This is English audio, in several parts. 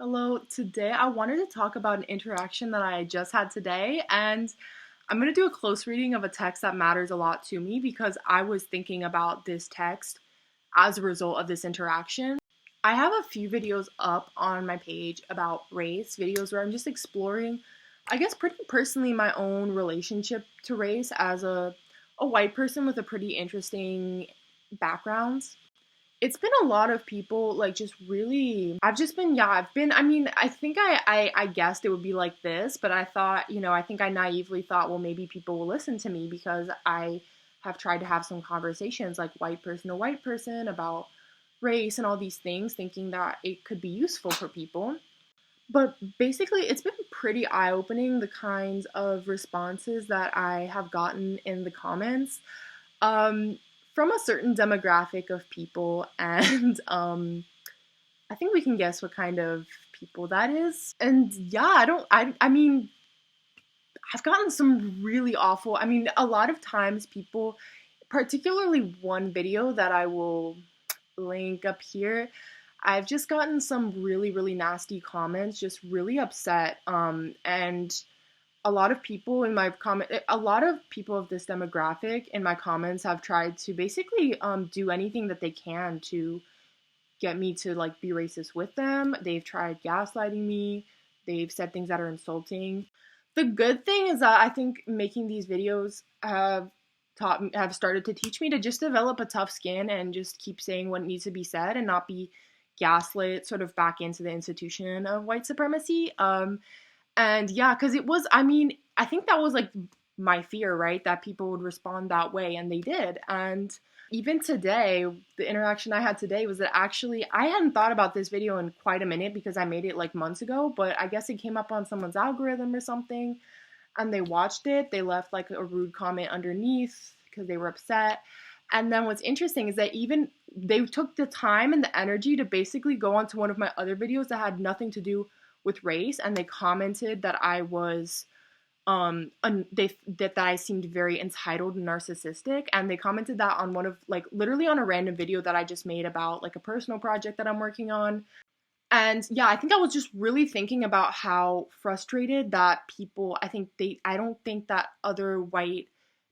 Hello, today I wanted to talk about an interaction that I just had today, and I'm going to do a close reading of a text that matters a lot to me because I was thinking about this text as a result of this interaction. I have a few videos up on my page about race, videos where I'm just exploring, I guess, pretty personally my own relationship to race as a white person with a pretty interesting background. It's been a lot of people like just really I've just been yeah, I've been I mean, I think I guessed it would be like this, but I thought, I think I naively thought, well, maybe people will listen to me because I have tried to have some conversations like white person to white person about race and all these things, thinking that it could be useful for people. But basically, it's been pretty eye-opening the kinds of responses that I have gotten in the comments um, from a certain demographic of people, and I think we can guess what kind of people that is. And yeah, I mean, I've gotten some really awful. I mean, a lot of times people, particularly one video that I will link up here, I've just gotten some really, really nasty comments, just really upset. And a lot of people of this demographic in my comments have tried to basically do anything that they can to get me to like be racist with them. They've tried gaslighting me. They've said things that are insulting. The good thing is that I think making these videos have started to teach me to just develop a tough skin and just keep saying what needs to be said and not be gaslit sort of back into the institution of white supremacy. And yeah, because I think that was like my fear, right? That people would respond that way, and they did. And even today, the interaction I had today was that actually I hadn't thought about this video in quite a minute because I made it like months ago, but I guess it came up on someone's algorithm or something, and they watched it. They left like a rude comment underneath because they were upset. And then what's interesting is that even they took the time and the energy to basically go onto one of my other videos that had nothing to do with race, and they commented that I was that I seemed very entitled and narcissistic, and they commented that on one of like literally on a random video that I just made about like a personal project that I'm working on. And yeah, I think I was just really thinking about how frustrated that people, I don't think that the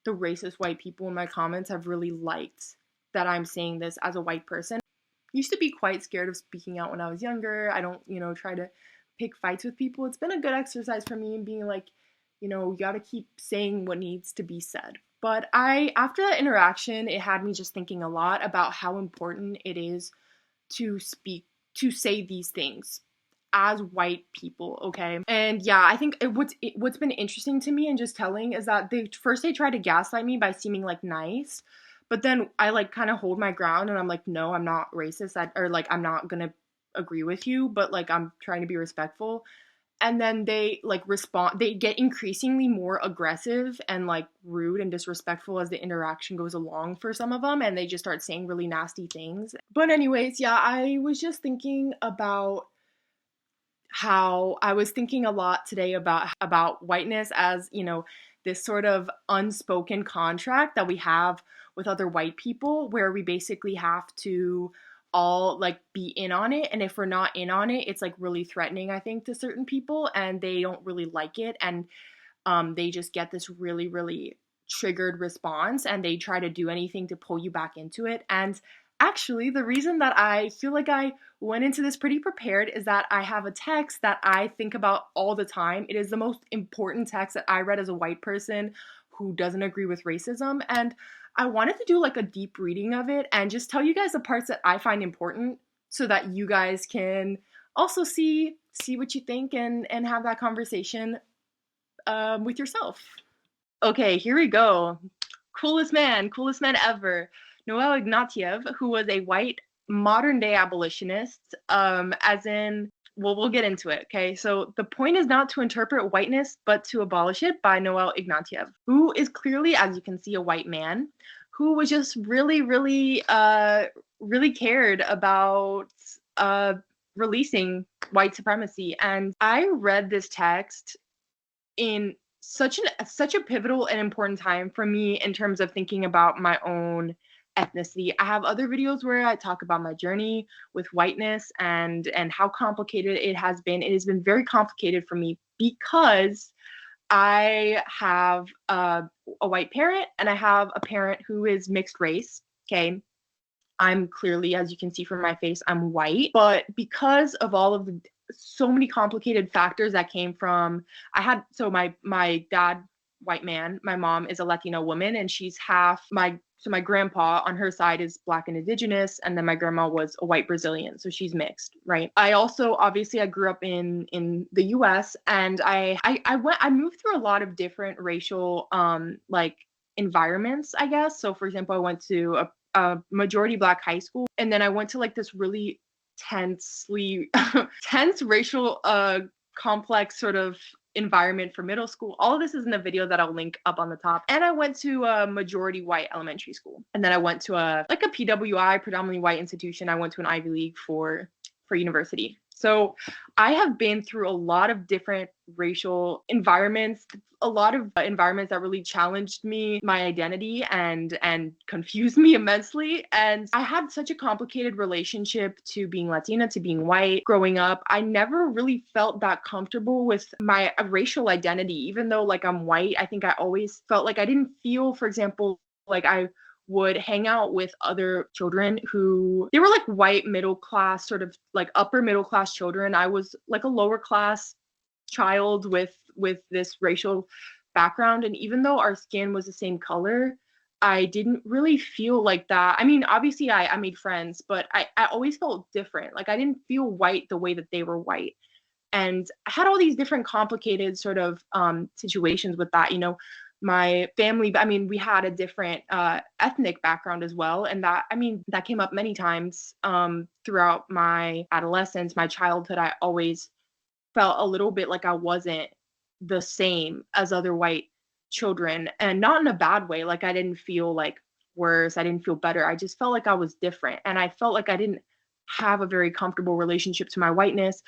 racist white people in my comments have really liked that I'm saying this as a white person. Used to be quite scared of speaking out when I was younger. I don't, try to pick fights with people. It's been a good exercise for me in being like, you gotta keep saying what needs to be said. But after that interaction, it had me just thinking a lot about how important it is to to say these things as white people, okay? And yeah, I think what's been interesting to me and just telling is that they try to gaslight me by seeming like nice, but then I like kind of hold my ground and I'm like, no, I'm not racist, or like I'm not gonna agree with you, but like I'm trying to be respectful. And then they get increasingly more aggressive and like rude and disrespectful as the interaction goes along for some of them, and they just start saying really nasty things. But anyways, yeah, I was just thinking about how I was thinking a lot today about whiteness as, this sort of unspoken contract that we have with other white people where we basically have to all like be in on it, and if we're not in on it, it's like really threatening, I think, to certain people, and they don't really like it, and they just get this really, really triggered response, and they try to do anything to pull you back into it. And actually, the reason that I feel like I went into this pretty prepared is that I have a text that I think about all the time. It is the most important text that I read as a white person who doesn't agree with racism, and I wanted to do like a deep reading of it and just tell you guys the parts that I find important so that you guys can also see what you think and have that conversation with yourself. Okay, here we go. Coolest man ever. Noel Ignatiev, who was a white modern day abolitionist, as in, well, we'll get into it, okay? So the point is not to interpret whiteness, but to abolish it, by Noel Ignatiev, who is clearly, as you can see, a white man who was just really, really, really cared about releasing white supremacy. And I read this text in such a pivotal and important time for me in terms of thinking about my own ethnicity. I have other videos where I talk about my journey with whiteness and how complicated it has been. It has been very complicated for me because I have a white parent and I have a parent who is mixed race. Okay. I'm clearly, as you can see from my face, I'm white. But because of all of the so many complicated factors that came from, my dad, white man, my mom is a Latino woman, and she's half my grandpa on her side is Black and Indigenous, and then my grandma was a white Brazilian, so she's mixed, right? I also obviously I grew up in the U.S. and I moved through a lot of different racial like environments, I guess. So for example, I went to a majority Black high school, and then I went to like this really tensely tense racial complex sort of environment for middle school. All of this is in the video that I'll link up on the top. And I went to a majority white elementary school, and then I went to a PWI, predominantly white institution. I went to an Ivy League for university. So I have been through a lot of different racial environments, a lot of environments that really challenged me, my identity, and confused me immensely. And I had such a complicated relationship to being Latina, to being white. Growing up, I never really felt that comfortable with my racial identity. Even though like I'm white, I think I always felt like I didn't feel, for example, like I would hang out with other children who they were like white middle class, sort of like upper middle class children. I was like a lower class child with this racial background, and even though our skin was the same color, I didn't really feel like that. I mean, obviously I made friends, but I always felt different. Like I didn't feel white the way that they were white. And I had all these different complicated sort of situations with that. You know, my family, I mean, we had a different ethnic background as well. And that, I mean, that came up many times throughout my adolescence, my childhood. I always felt a little bit like I wasn't the same as other white children, and not in a bad way. Like I didn't feel like worse, I didn't feel better. I just felt like I was different. And I felt like I didn't have a very comfortable relationship to my whiteness.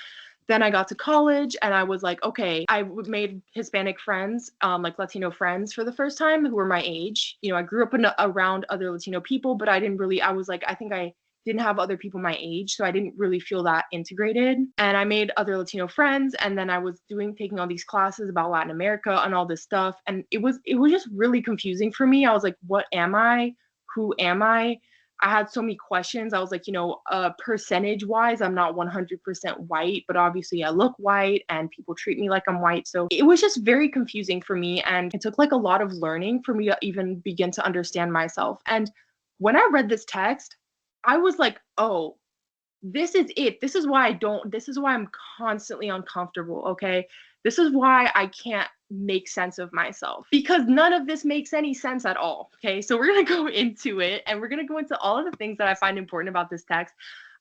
Then I got to college and I was like, okay, made Hispanic friends, like Latino friends for the first time who were my age. You know, I grew up around other Latino people, but I was like, I think I didn't have other people my age, so I didn't really feel that integrated. And I made other Latino friends, and then I was taking all these classes about Latin America and all this stuff, and it was just really confusing for me. I was like, what am I? Who am I? I had so many questions. I was like, percentage wise, I'm not 100% white, but obviously I look white and people treat me like I'm white. So it was just very confusing for me. And it took like a lot of learning for me to even begin to understand myself. And when I read this text, I was like, oh, this is it. This is why I'm constantly uncomfortable. Okay. This is why I can't make sense of myself, because none of this makes any sense at all. Okay. So we're going to go into it, and we're going to go into all of the things that I find important about this text.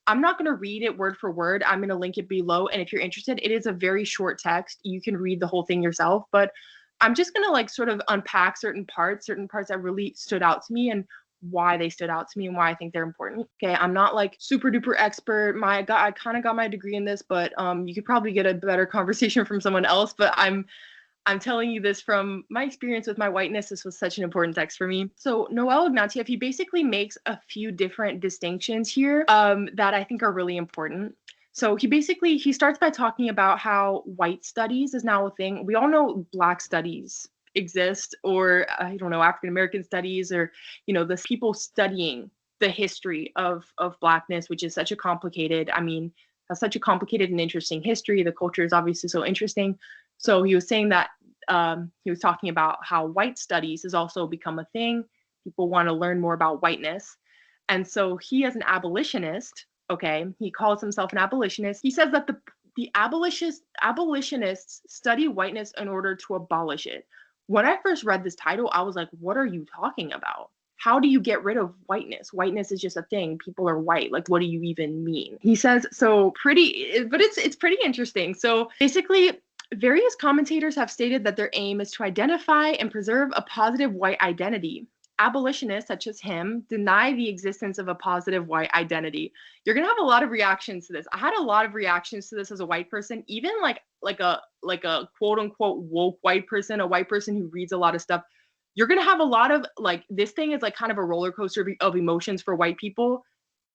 I'm not going to read it word for word. I'm going to link it below. And if you're interested, it is a very short text. You can read the whole thing yourself, but I'm just going to like sort of unpack certain parts that really stood out to me, and why they stood out to me and why I think they're important. Okay, I'm not like super duper expert. I kind of got my degree in this, but you could probably get a better conversation from someone else. But I'm telling you this from my experience with my whiteness. This was such an important text for me. So Noel Ignatiev, he basically makes a few different distinctions here that I think are really important. So he starts by talking about how white studies is now a thing. We all know Black studies exist, or I don't know, African American studies, or the people studying the history of Blackness, which is such a complicated, has such a complicated and interesting history. The culture is obviously so interesting. So he was saying that he was talking about how white studies has also become a thing. People want to learn more about whiteness, and so he, as an abolitionist, okay, he calls himself an abolitionist. He says that the abolitionists study whiteness in order to abolish it. When I first read this title, I was like, what are you talking about? How do you get rid of whiteness? Whiteness is just a thing. People are white. Like, what do you even mean? He says, but it's pretty interesting. So basically, various commentators have stated that their aim is to identify and preserve a positive white identity. Abolitionists, such as him, deny the existence of a positive white identity. You're gonna have a lot of reactions to this. I had a lot of reactions to this as a white person, even like a quote unquote woke white person, a white person who reads a lot of stuff. you're going to have a lot of like, this thing is like kind of a roller coaster of emotions for white people.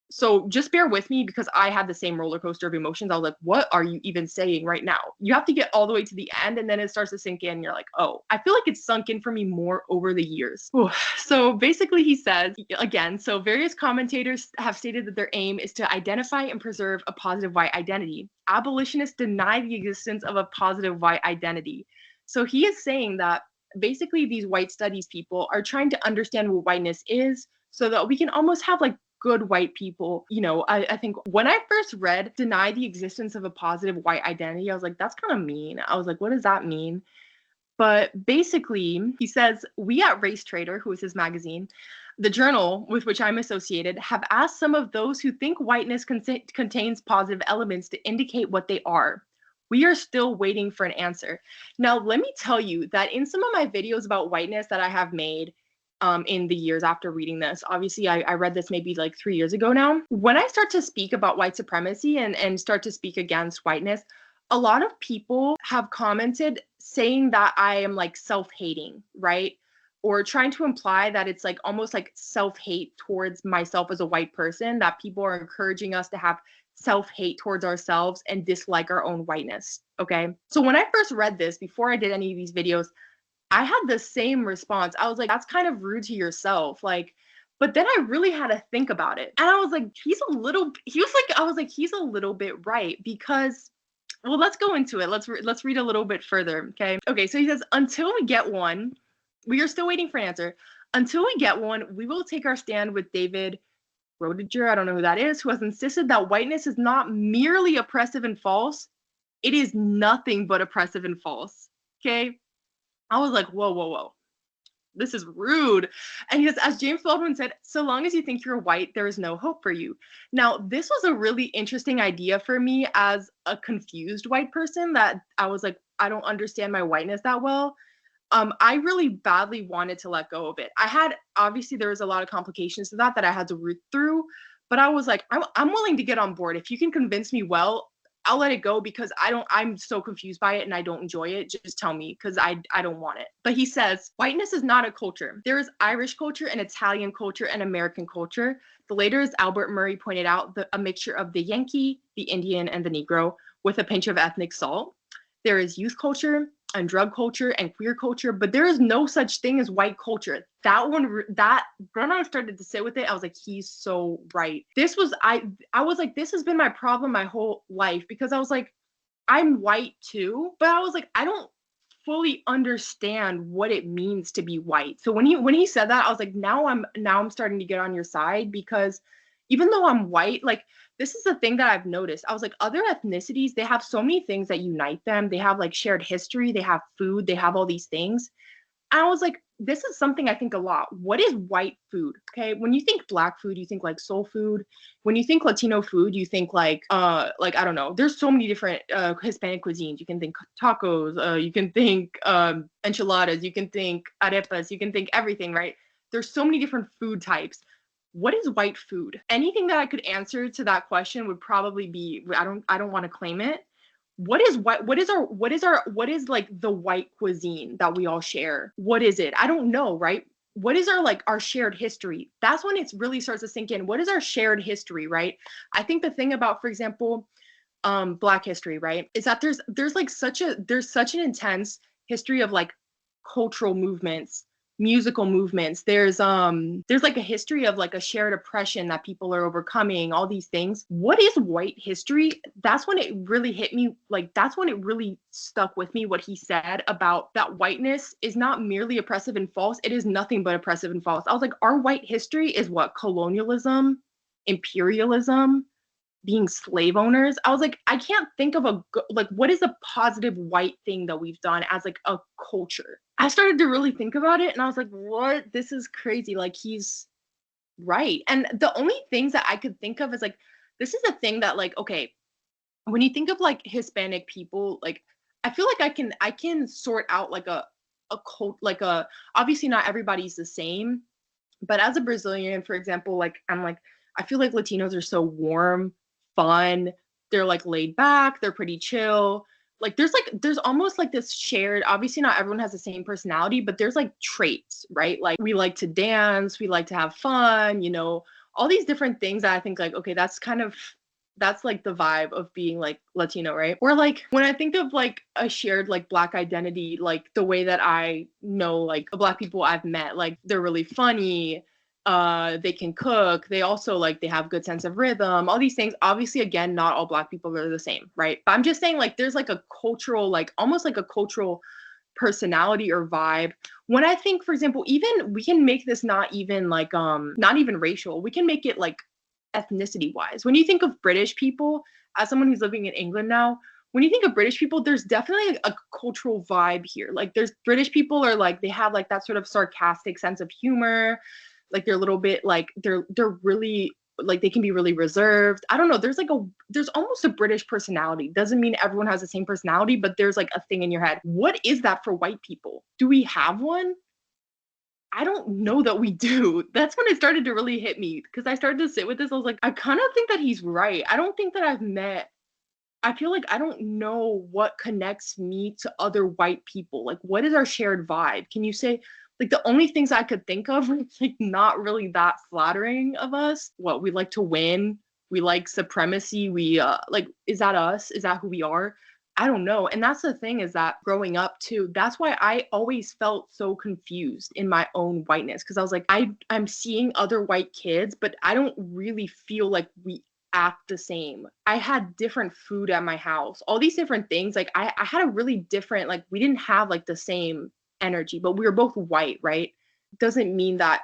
So just bear with me because I had the same roller coaster of emotions. I was like, what are you even saying right now? You have to get all the way to the end and then it starts to sink in. And you're like, oh, I feel like it's sunk in for me more over the years. Ooh. So basically he says, again, so various commentators have stated that their aim is to identify and preserve a positive white identity. Abolitionists deny the existence of a positive white identity. So he is saying that basically these white studies people are trying to understand what whiteness is so that we can almost have like good white people. You know, I think when I first read deny the existence of a positive white identity, I was like, that's kind of mean. I was like, what does that mean? But basically, he says, we at Race Trader, who is his magazine, the journal with which I'm associated, have asked some of those who think whiteness contains positive elements to indicate what they are. We are still waiting for an answer. Now, let me tell you that in some of my videos about whiteness that I have made, in the years after reading this. Obviously, I read this maybe like 3 years ago now. When I start to speak about white supremacy and start to speak against whiteness, a lot of people have commented saying that I am like self-hating, right? Or trying to imply that it's like almost like self-hate towards myself as a white person, that people are encouraging us to have self-hate towards ourselves and dislike our own whiteness. Okay. So when I first read this, before I did any of these videos, I had the same response. I was like, that's kind of rude to yourself. Like, but then I really had to think about it. And I was like, I was like, he's a little bit right because, well, let's go into it. Let's read a little bit further. Okay. Okay. So he says, until we get one, we are still waiting for an answer. Until we get one, we will take our stand with David Rodiger, I don't know who that is, who has insisted that whiteness is not merely oppressive and false. It is nothing but oppressive and false. Okay. I was like, whoa, whoa, whoa. This is rude. And he says, as James Baldwin said, so long as you think you're white, there is no hope for you. Now, this was a really interesting idea for me as a confused white person that I was like, I don't understand my whiteness that well. I really badly wanted to let go of it. Obviously, there was a lot of complications to that I had to root through, but I was like, I'm willing to get on board. If you can convince me well, I'll let it go because I'm so confused by it and I don't enjoy it. Just tell me because I don't want it. But he says, whiteness is not a culture. There is Irish culture and Italian culture and American culture. The later, as Albert Murray pointed out, a mixture of the Yankee, the Indian, and the Negro with a pinch of ethnic salt. There is youth culture and drug culture and queer culture, but there is no such thing as white culture. When I started to sit with it, I was like, he's so right. I was like, this has been my problem my whole life because I was like, I'm white too, but I was like, I don't fully understand what it means to be white. So when he said that, I was like, now I'm starting to get on your side because even though I'm white, like this is the thing that I've noticed. I was like, other ethnicities, they have so many things that unite them. They have like shared history, they have food, they have all these things. And I was like, this is something I think a lot. What is white food? Okay. When you think black food, you think like soul food. When you think Latino food, you think like I don't know. There's so many different Hispanic cuisines. You can think tacos, you can think enchiladas, you can think arepas, you can think everything, right? There's so many different food types. What is white food? Anything that I could answer to that question would probably be I don't want to claim it. What is like the white cuisine that we all share? What is it? I don't know, right? What is our shared history? That's when it really starts to sink in. What is our shared history, right? I think the thing about, for example, Black history, right, is that there's such an intense history of like cultural movements, musical movements. There's like a history of like a shared oppression that people are overcoming, all these things. What is white history? That's when it really hit me. Like that's when it really stuck with me what he said about that whiteness is not merely oppressive and false. It is nothing but oppressive and false. I was like, our white history is what? Colonialism, imperialism, being slave owners. I was like, I can't think of what is a positive white thing that we've done as like a culture. I started to really think about it and I was like, what? This is crazy. Like he's right. And the only things that I could think of is like, this is a thing that like, okay, when you think of like Hispanic people, like I feel like I can sort out like a cult, like a, obviously not everybody's the same, but as a Brazilian, for example, like I'm like, I feel like Latinos are so warm, fun, they're like laid back, they're pretty chill. there's almost like this shared, obviously not everyone has the same personality, but there's like traits, right? Like we like to dance, we like to have fun, all these different things that I think like, okay, that's like the vibe of being like Latino, right? Or like when I think of like a shared like Black identity, like the way that I know like the Black people I've met, like they're really funny, they can cook, they also like they have good sense of rhythm, all these things. Obviously, again, not all Black people are the same, right? But I'm just saying like there's like a cultural, like almost like a cultural personality or vibe. When I think, for example, even we can make this not even like not even racial, we can make it like ethnicity wise. When you think of British people, as someone who's living in England now, when you think of British people, there's definitely a cultural vibe here. Like there's British people are like they have like that sort of sarcastic sense of humor. Like they're a little bit like they're really like they can be really reserved. I don't know. There's almost a British personality. Doesn't mean everyone has the same personality, but there's like a thing in your head. What is that for white people? Do we have one? I don't know that we do. That's when it started to really hit me because I started to sit with this. I was like, I kind of think that he's right. I don't think that I feel like I don't know what connects me to other white people. Like, what is our shared vibe? Can you say, like, the only things I could think of are like not really that flattering of us? What we like to win, we like supremacy. We like, is that us? Is that who we are? I don't know. And that's the thing is that growing up too, that's why I always felt so confused in my own whiteness. Cause I was like, I'm seeing other white kids, but I don't really feel like we act the same. I had different food at my house, all these different things. Like I had a really different, like we didn't have like the same energy, but we were both white, right? Doesn't mean that,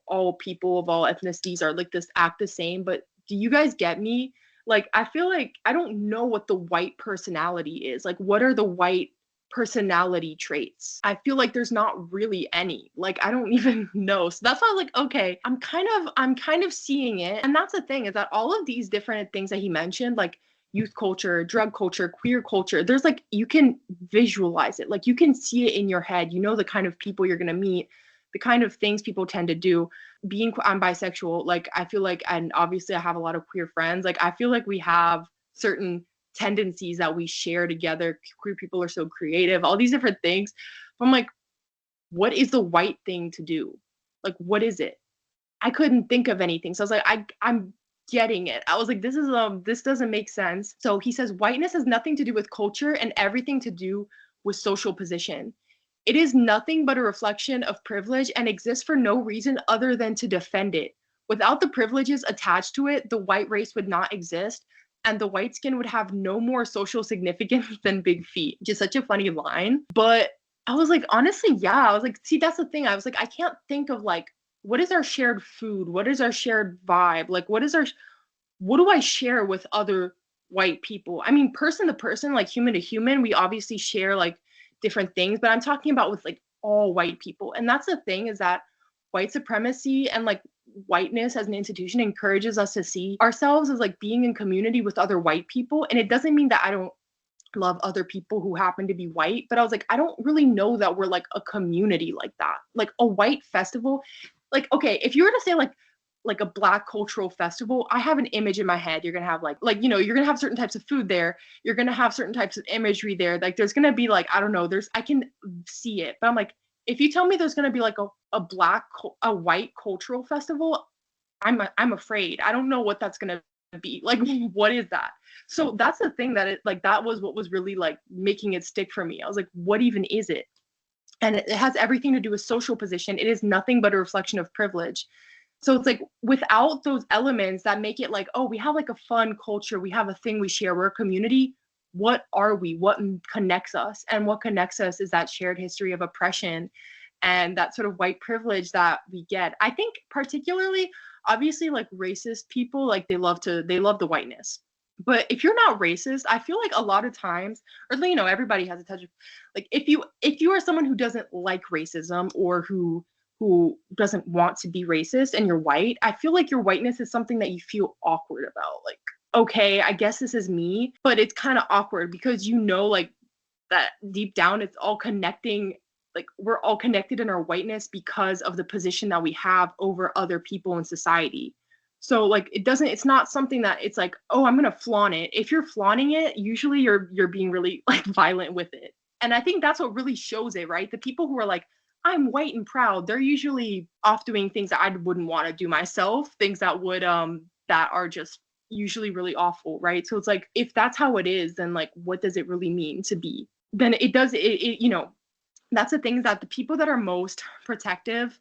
all people of all ethnicities are like this act the same, but do you guys get me? Like I feel like I don't know what the white personality is. Like what are the white personality traits? I feel like there's not really any. Like I don't even know. So that's why I was like, okay, I'm kind of seeing it. And that's the thing is that all of these different things that he mentioned, like youth culture, drug culture, queer culture, there's like you can visualize it. Like you can see it in your head. You know the kind of people you're going to meet, the kind of things people tend to do. I'm bisexual, like I feel like, and obviously I have a lot of queer friends, like I feel like we have certain tendencies that we share together. Queer people are so creative, all these different things. But I'm like, what is the white thing to do? Like what is it? I couldn't think of anything. So I was like, I'm getting it. I was like, this doesn't make sense. So he says whiteness has nothing to do with culture and everything to do with social position. It is nothing but a reflection of privilege and exists for no reason other than to defend it. Without the privileges attached to it, the white race would not exist, and the white skin would have no more social significance than big feet. Just such a funny line. But I was like, honestly, yeah. I was like, see, that's the thing. I was like, I can't think of like, what is our shared food? What is our shared vibe? Like, what do I share with other white people? I mean, person to person, like human to human, we obviously share like different things, but I'm talking about with like all white people. And that's the thing is that white supremacy and like whiteness as an institution encourages us to see ourselves as like being in community with other white people. And it doesn't mean that I don't love other people who happen to be white, but I was like, I don't really know that we're like a community like that. Like a white festival, like okay, if you were to say like a black cultural festival, I have an image in my head. You're gonna have like you're gonna have certain types of food there. You're gonna have certain types of imagery there. Like there's gonna be like I don't know. I can see it, but I'm like, if you tell me there's gonna be like a white cultural festival, I'm afraid. I don't know what that's gonna be. Like what is that? So that's the thing that it like that was what was really like making it stick for me. I was like, what even is it? And it has everything to do with social position. It is nothing but a reflection of privilege. So it's like without those elements that make it like, oh, we have like a fun culture, we have a thing we share, we're a community. What are we? What connects us? And what connects us is that shared history of oppression and that sort of white privilege that we get. I think particularly, obviously, like racist people, like they love the whiteness. But if you're not racist, I feel like a lot of times, or everybody has a touch of like if you are someone who doesn't like racism or who doesn't want to be racist and you're white, I feel like your whiteness is something that you feel awkward about. Like, okay, I guess this is me, but it's kind of awkward because like that deep down it's all connecting, like we're all connected in our whiteness because of the position that we have over other people in society. So like it's not something that it's like, oh, I'm gonna flaunt it. If you're flaunting it, usually you're being really like violent with it. And I think that's what really shows it, right? The people who are like, I'm white and proud, they're usually off doing things that I wouldn't want to do myself, things that would that are just usually really awful, right? So it's like, if that's how it is, then like what does it really mean to be? Then it does it you know, that's the thing, that the people that are most protective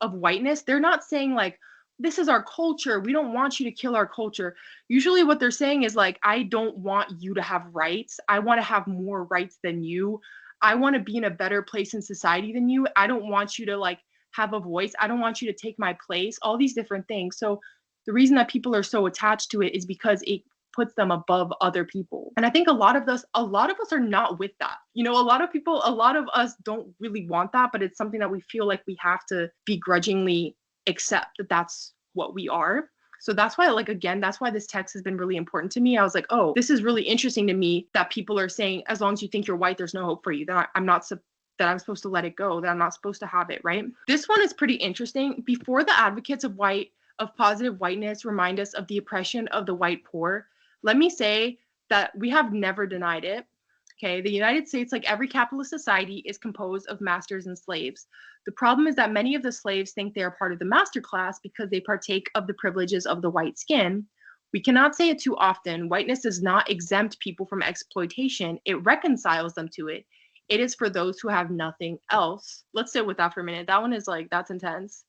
of whiteness, they're not saying like, this is our culture, we don't want you to kill our culture. Usually what they're saying is like, I don't want you to have rights, I want to have more rights than you, I want to be in a better place in society than you, I don't want you to like have a voice, I don't want you to take my place, all these different things. So the reason that people are so attached to it is because it puts them above other people. And I think a lot of us are not with that. You know, a lot of us don't really want that, but it's something that we feel like we have to begrudgingly accept that that's what we are. So that's why, like, again, that's why this text has been really important to me. I was like, oh, this is really interesting to me that people are saying, as long as you think you're white, there's no hope for you. That I'm supposed to let it go, that I'm not supposed to have it, right? This one is pretty interesting. Before the advocates of positive whiteness remind us of the oppression of the white poor, let me say that we have never denied it. Okay, the United States, like every capitalist society, is composed of masters and slaves. The problem is that many of the slaves think they are part of the master class because they partake of the privileges of the white skin. We cannot say it too often. Whiteness does not exempt people from exploitation, it reconciles them to it. It is for those who have nothing else. Let's sit with that for a minute. That one is like, that's intense.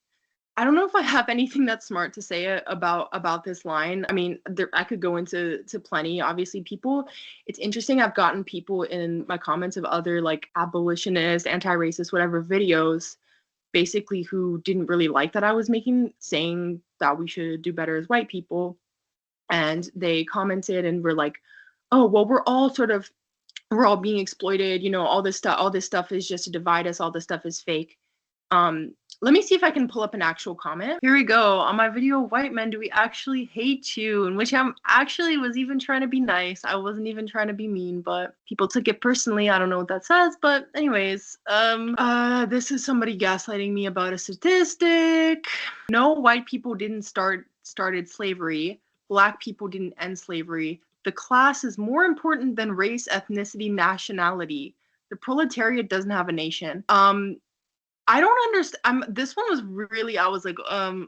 I don't know if I have anything that's smart to say about this line. I mean, I could go into plenty. Obviously, people. It's interesting. I've gotten people in my comments of other like abolitionist, anti-racist, whatever videos, basically who didn't really like that I was making, saying that we should do better as white people, and they commented and were like, "Oh, well, we're all being exploited. You know, all this stuff is just to divide us. All this stuff is fake." Um, Let me see if I can pull up an actual comment. Here we go. On my video, white men, do we actually hate you? In which I'm actually was even trying to be nice. I wasn't even trying to be mean, but people took it personally. I don't know what that says, but anyways, this is somebody gaslighting me about a statistic. No, white people didn't started slavery. Black people didn't end slavery. The class is more important than race, ethnicity, nationality. The proletariat doesn't have a nation. I don't understand. This one was really, I was like,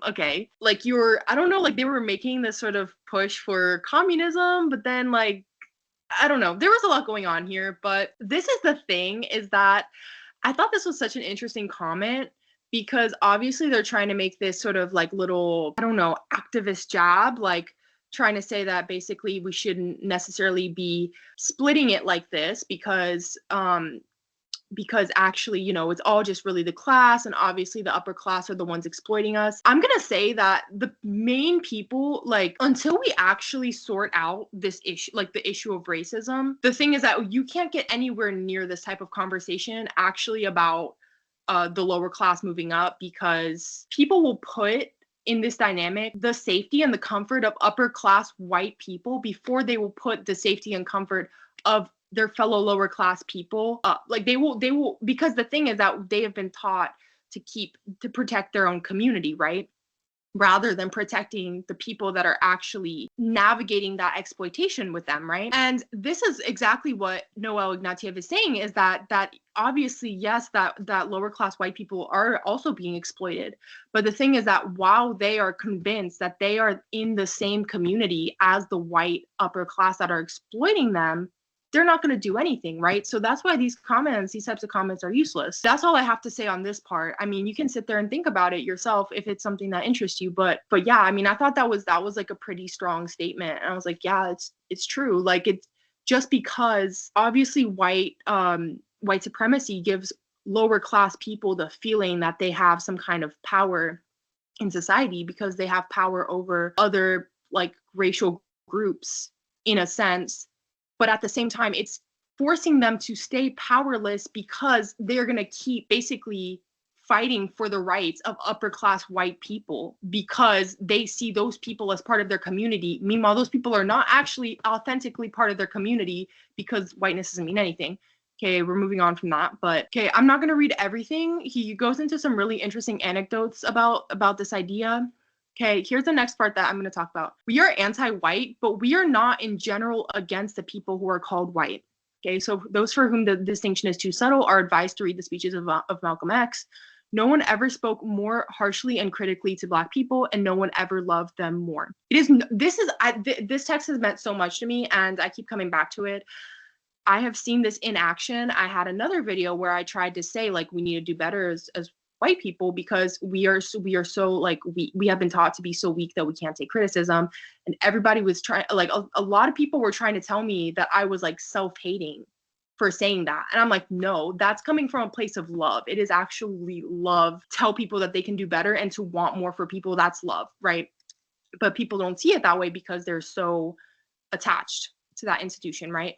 okay. Like I don't know, like they were making this sort of push for communism, but then like, I don't know. There was a lot going on here, but this is the thing, is that I thought this was such an interesting comment because obviously they're trying to make this sort of like little, I don't know, activist jab, like trying to say that basically we shouldn't necessarily be splitting it like this because actually, you know, it's all just really the class, and obviously the upper class are the ones exploiting us. I'm gonna say that the main people, like, until we actually sort out this issue, like the issue of racism, the thing is that you can't get anywhere near this type of conversation actually about the lower class moving up, because people will put in this dynamic the safety and the comfort of upper class white people before they will put the safety and comfort of their fellow lower class people up. Like they will, because the thing is that they have been taught to protect their own community, right? Rather than protecting the people that are actually navigating that exploitation with them, right? And this is exactly what Noel Ignatiev is saying, is that obviously, yes, that lower class white people are also being exploited. But the thing is that while they are convinced that they are in the same community as the white upper class that are exploiting them, they're not going to do anything, right? So that's why these types of comments are useless. That's all I have to say on this part. I mean, you can sit there and think about it yourself if it's something that interests you, but yeah, I mean, I thought that was like a pretty strong statement. And I was like, yeah, it's true. Like, it's just because obviously white supremacy gives lower class people the feeling that they have some kind of power in society because they have power over other like racial groups in a sense. But at the same time, it's forcing them to stay powerless because they're going to keep basically fighting for the rights of upper class white people because they see those people as part of their community. Meanwhile, those people are not actually authentically part of their community because whiteness doesn't mean anything. Okay, we're moving on from that. But okay, I'm not going to read everything. He goes into some really interesting anecdotes about this idea. Okay, here's the next part that I'm going to talk about. We are anti-white, but we are not in general against the people who are called white. Okay, so those for whom the distinction is too subtle are advised to read the speeches of Malcolm X. No one ever spoke more harshly and critically to Black people, and no one ever loved them more. This text has meant so much to me, and I keep coming back to it. I have seen this in action. I had another video where I tried to say, like, we need to do better as white people, because we are so like, we have been taught to be so weak that we can't take criticism. And everybody was trying, like, a lot of people were trying to tell me that I was like self-hating for saying that. And I'm like, no, that's coming from a place of love. It is actually love. Tell people that they can do better and to want more for people. That's love, right? But people don't see it that way because they're so attached to that institution, right?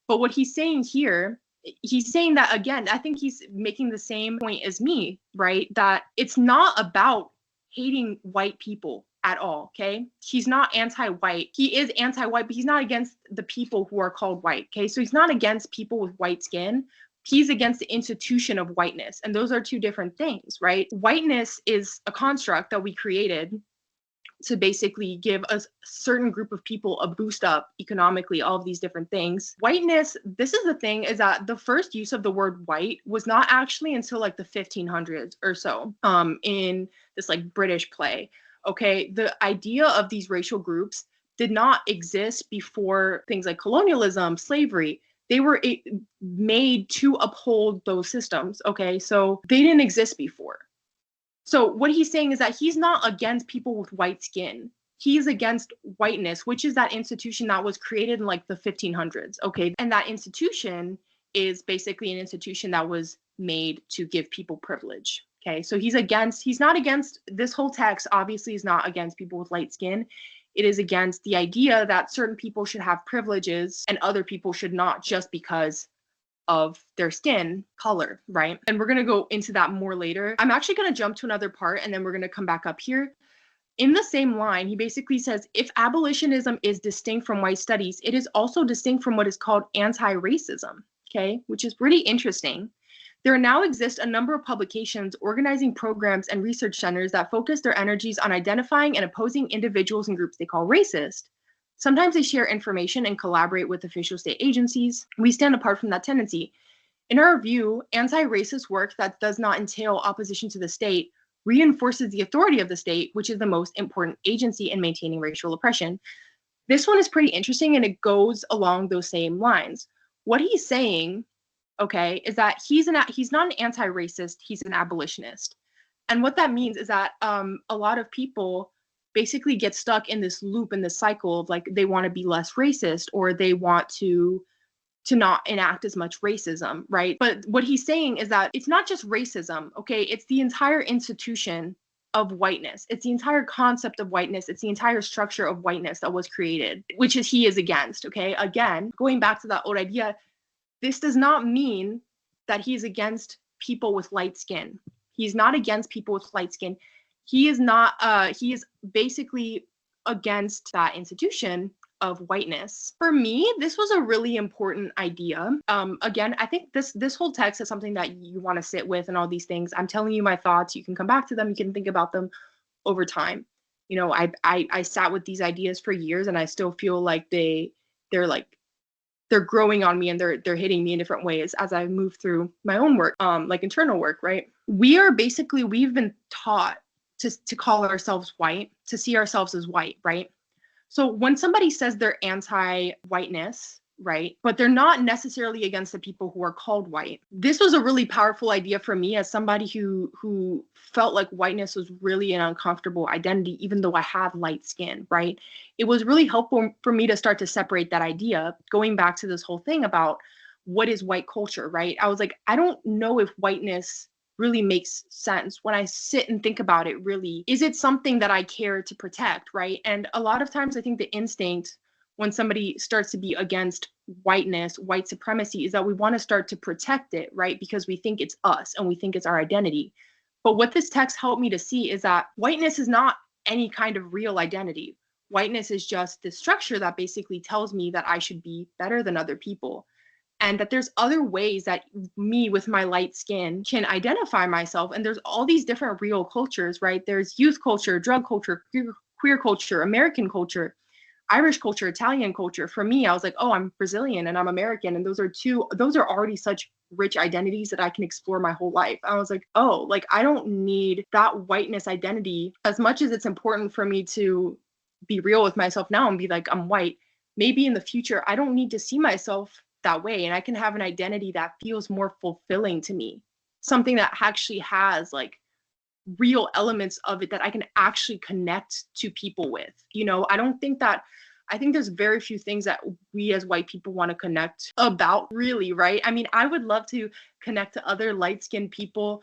But what he's saying here, he's saying that, again, I think he's making the same point as me, right? That it's not about hating white people at all, okay? He's not anti-white. He is anti-white, but he's not against the people who are called white, okay? So he's not against people with white skin. He's against the institution of whiteness. And those are two different things, right? Whiteness is a construct that we created to basically give a certain group of people a boost up economically, all of these different things. Whiteness, this is the thing, is that the first use of the word white was not actually until like the 1500s or so, in this like British play. Okay, the idea of these racial groups did not exist before things like colonialism, slavery. They were made to uphold those systems. Okay, so they didn't exist before. So what he's saying is that he's not against people with white skin. He's against whiteness, which is that institution that was created in like the 1500s. Okay, and that institution is basically an institution that was made to give people privilege. Okay, so he's not against, this whole text obviously is not against people with light skin. It is against the idea that certain people should have privileges and other people should not, just because of their skin color, right? And we're going to go into that more later. I'm actually going to jump to another part and then we're going to come back up here. In the same line, he basically says, if abolitionism is distinct from white studies, it is also distinct from what is called anti-racism, okay? Which is pretty interesting. There now exist a number of publications organizing programs and research centers that focus their energies on identifying and opposing individuals and groups they call racist. Sometimes they share information and collaborate with official state agencies. We stand apart from that tendency. In our view, anti-racist work that does not entail opposition to the state reinforces the authority of the state, which is the most important agency in maintaining racial oppression. This one is pretty interesting and it goes along those same lines. What he's saying, okay, is that he's not an anti-racist, he's an abolitionist. And what that means is that a lot of people basically get stuck in this loop, in this cycle of like, they want to be less racist or they want to not enact as much racism, right? But what he's saying is that it's not just racism, okay? It's the entire institution of whiteness. It's the entire concept of whiteness. It's the entire structure of whiteness that was created, which is he is against, okay? Again, going back to that old idea, this does not mean that he's against people with light skin. He's not against people with light skin. He is not, he is basically against that institution of whiteness. For me, this was a really important idea. Again, I think this whole text is something that you want to sit with and all these things. I'm telling you my thoughts. You can come back to them. You can think about them over time. You know, I sat with these ideas for years and I still feel like they're growing on me and they're hitting me in different ways as I move through my own work, like internal work, right? We've been taught to call ourselves white, to see ourselves as white, right? So when somebody says they're anti-whiteness, right, but they're not necessarily against the people who are called white, this was a really powerful idea for me as somebody who felt like whiteness was really an uncomfortable identity, even though I had light skin, right? It was really helpful for me to start to separate that idea, going back to this whole thing about what is white culture, right? I was like, I don't know if whiteness really makes sense when I sit and think about it. Really, is it something that I care to protect, right? And a lot of times I think the instinct when somebody starts to be against whiteness, white supremacy, is that we want to start to protect it, right? Because we think it's us and we think it's our identity. But what this text helped me to see is that whiteness is not any kind of real identity. Whiteness is just this structure that basically tells me that I should be better than other people. and that there's other ways that me with my light skin can identify myself. And there's all these different real cultures, right? There's youth culture, drug culture, queer culture, American culture, Irish culture, Italian culture. For me, I was like, oh, I'm Brazilian and I'm American. And those are already such rich identities that I can explore my whole life. I was like, oh, like I don't need that whiteness identity as much as it's important for me to be real with myself now and be like, I'm white. Maybe in the future, I don't need to see myself that way. And I can have an identity that feels more fulfilling to me, something that actually has like real elements of it that I can actually connect to people with. You know, I think there's very few things that we as white people want to connect about, really, right? I mean, I would love to connect to other light-skinned people,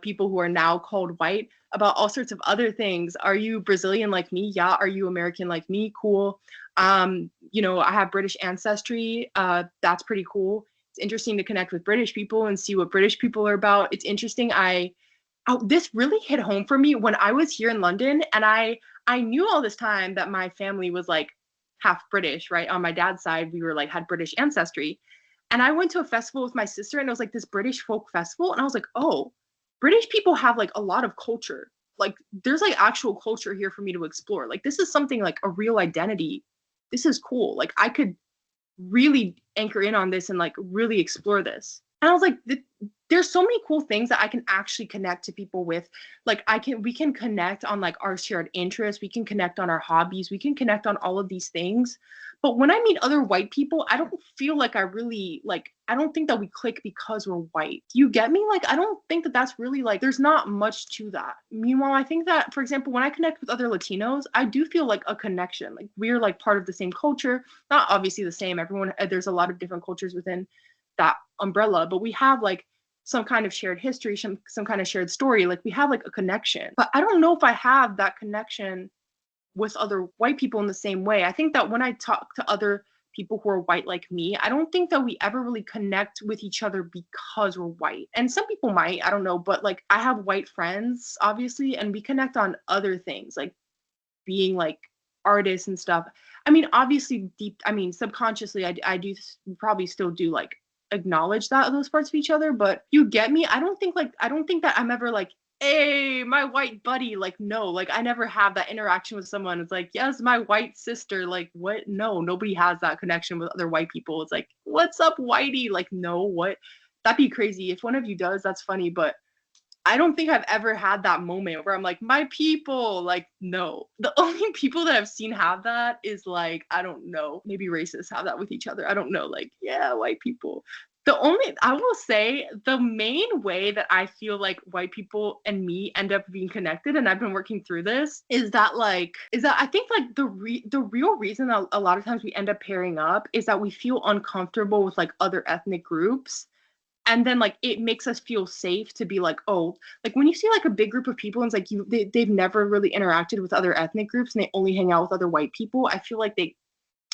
people who are now called white, about all sorts of other things. Are you Brazilian like me? Yeah. Are you American like me? Cool. You know, I have British ancestry. That's pretty cool. It's interesting to connect with British people and see what British people are about. It's interesting. This really hit home for me when I was here in London, and I knew all this time that my family was like half British, right? On my dad's side, we were like had British ancestry. And I went to a festival with my sister, and it was like this British folk festival, and I was like, "Oh, British people have like a lot of culture. Like there's like actual culture here for me to explore. Like this is something like a real identity. This is cool. Like I could really anchor in on this and like really explore this." And I was like, there's so many cool things that I can actually connect to people with. Like we can connect on like our shared interests, we can connect on our hobbies, we can connect on all of these things. But when I meet other white people, I don't feel like I don't think that we click because we're white. You get me? Like, I don't think that that's really like, there's not much to that. Meanwhile, I think that, for example, when I connect with other Latinos, I do feel like a connection. Like, we're like part of the same culture, not obviously the same. There's a lot of different cultures within that umbrella, but we have like some kind of shared history, some kind of shared story. Like, we have like a connection. But I don't know if I have that connection with other white people in the same way. I think that when I talk to other people who are white like me, I don't think that we ever really connect with each other because we're white. And some people might, I don't know, but like I have white friends, obviously, and we connect on other things, like being like artists and stuff. I mean, obviously, subconsciously, I do probably still do like acknowledge those parts of each other, but you get me? I don't think that I'm ever like, hey, my white buddy. Like, no, like I never have that interaction with someone. It's like, yes, my white sister. Like, what? No, nobody has that connection with other white people. It's like, what's up, whitey? Like, no, what? That'd be crazy. If one of you does, that's funny, but I don't think I've ever had that moment where I'm like, my people. Like, no. The only people that I've seen have that is like, I don't know, maybe racists have that with each other. I don't know. Like, yeah, white people. I will say, the main way that I feel like white people and me end up being connected, and I've been working through this, is that I think like the real reason that a lot of times we end up pairing up is that we feel uncomfortable with like other ethnic groups. And then like it makes us feel safe to be like, oh, like when you see like a big group of people and it's like they've never really interacted with other ethnic groups and they only hang out with other white people, I feel like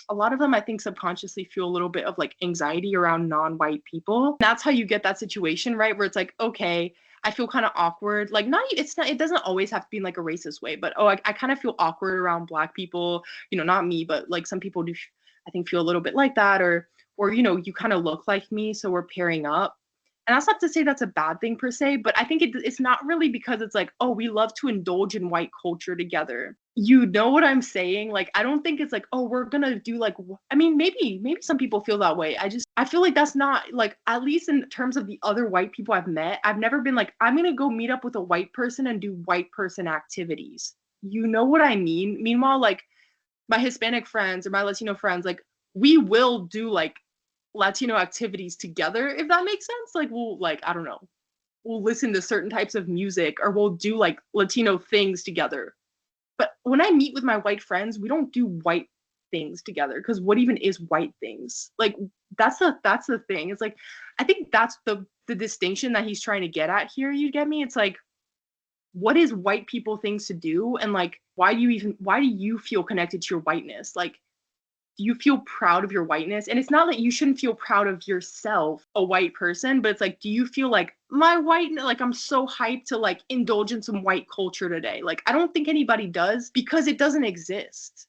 a lot of them, I think, subconsciously feel a little bit of like anxiety around non-white people. That's how you get that situation, right? Where it's like, okay, I feel kind of awkward. Like, it doesn't always have to be in like a racist way, but I kind of feel awkward around Black people, you know, not me, but like some people do, I think, feel a little bit like that, or, you know, you kind of look like me, so we're pairing up. And that's not to say that's a bad thing per se, but I think it's not really because it's like, oh, we love to indulge in white culture together. You know what I'm saying? Like, I don't think it's like, oh, we're gonna do like, I mean, maybe some people feel that way. I feel like that's not like, at least in terms of the other white people I've met, I've never been like, I'm gonna go meet up with a white person and do white person activities. You know what I mean? Meanwhile, like my Hispanic friends or my Latino friends, like we will do like Latino activities together, if that makes sense. Like we'll like, I don't know, we'll listen to certain types of music or we'll do like Latino things together. But when I meet with my white friends, we don't do white things together, because what even is white things? Like that's the thing. It's like, I think that's the distinction that he's trying to get at here. You get me? It's like, what is white people things to do, and like why do you feel connected to your whiteness? Like, do you feel proud of your whiteness? And it's not that you shouldn't feel proud of yourself, a white person, but it's like, do you feel like my white, like I'm so hyped to like indulge in some white culture today? Like, I don't think anybody does, because it doesn't exist.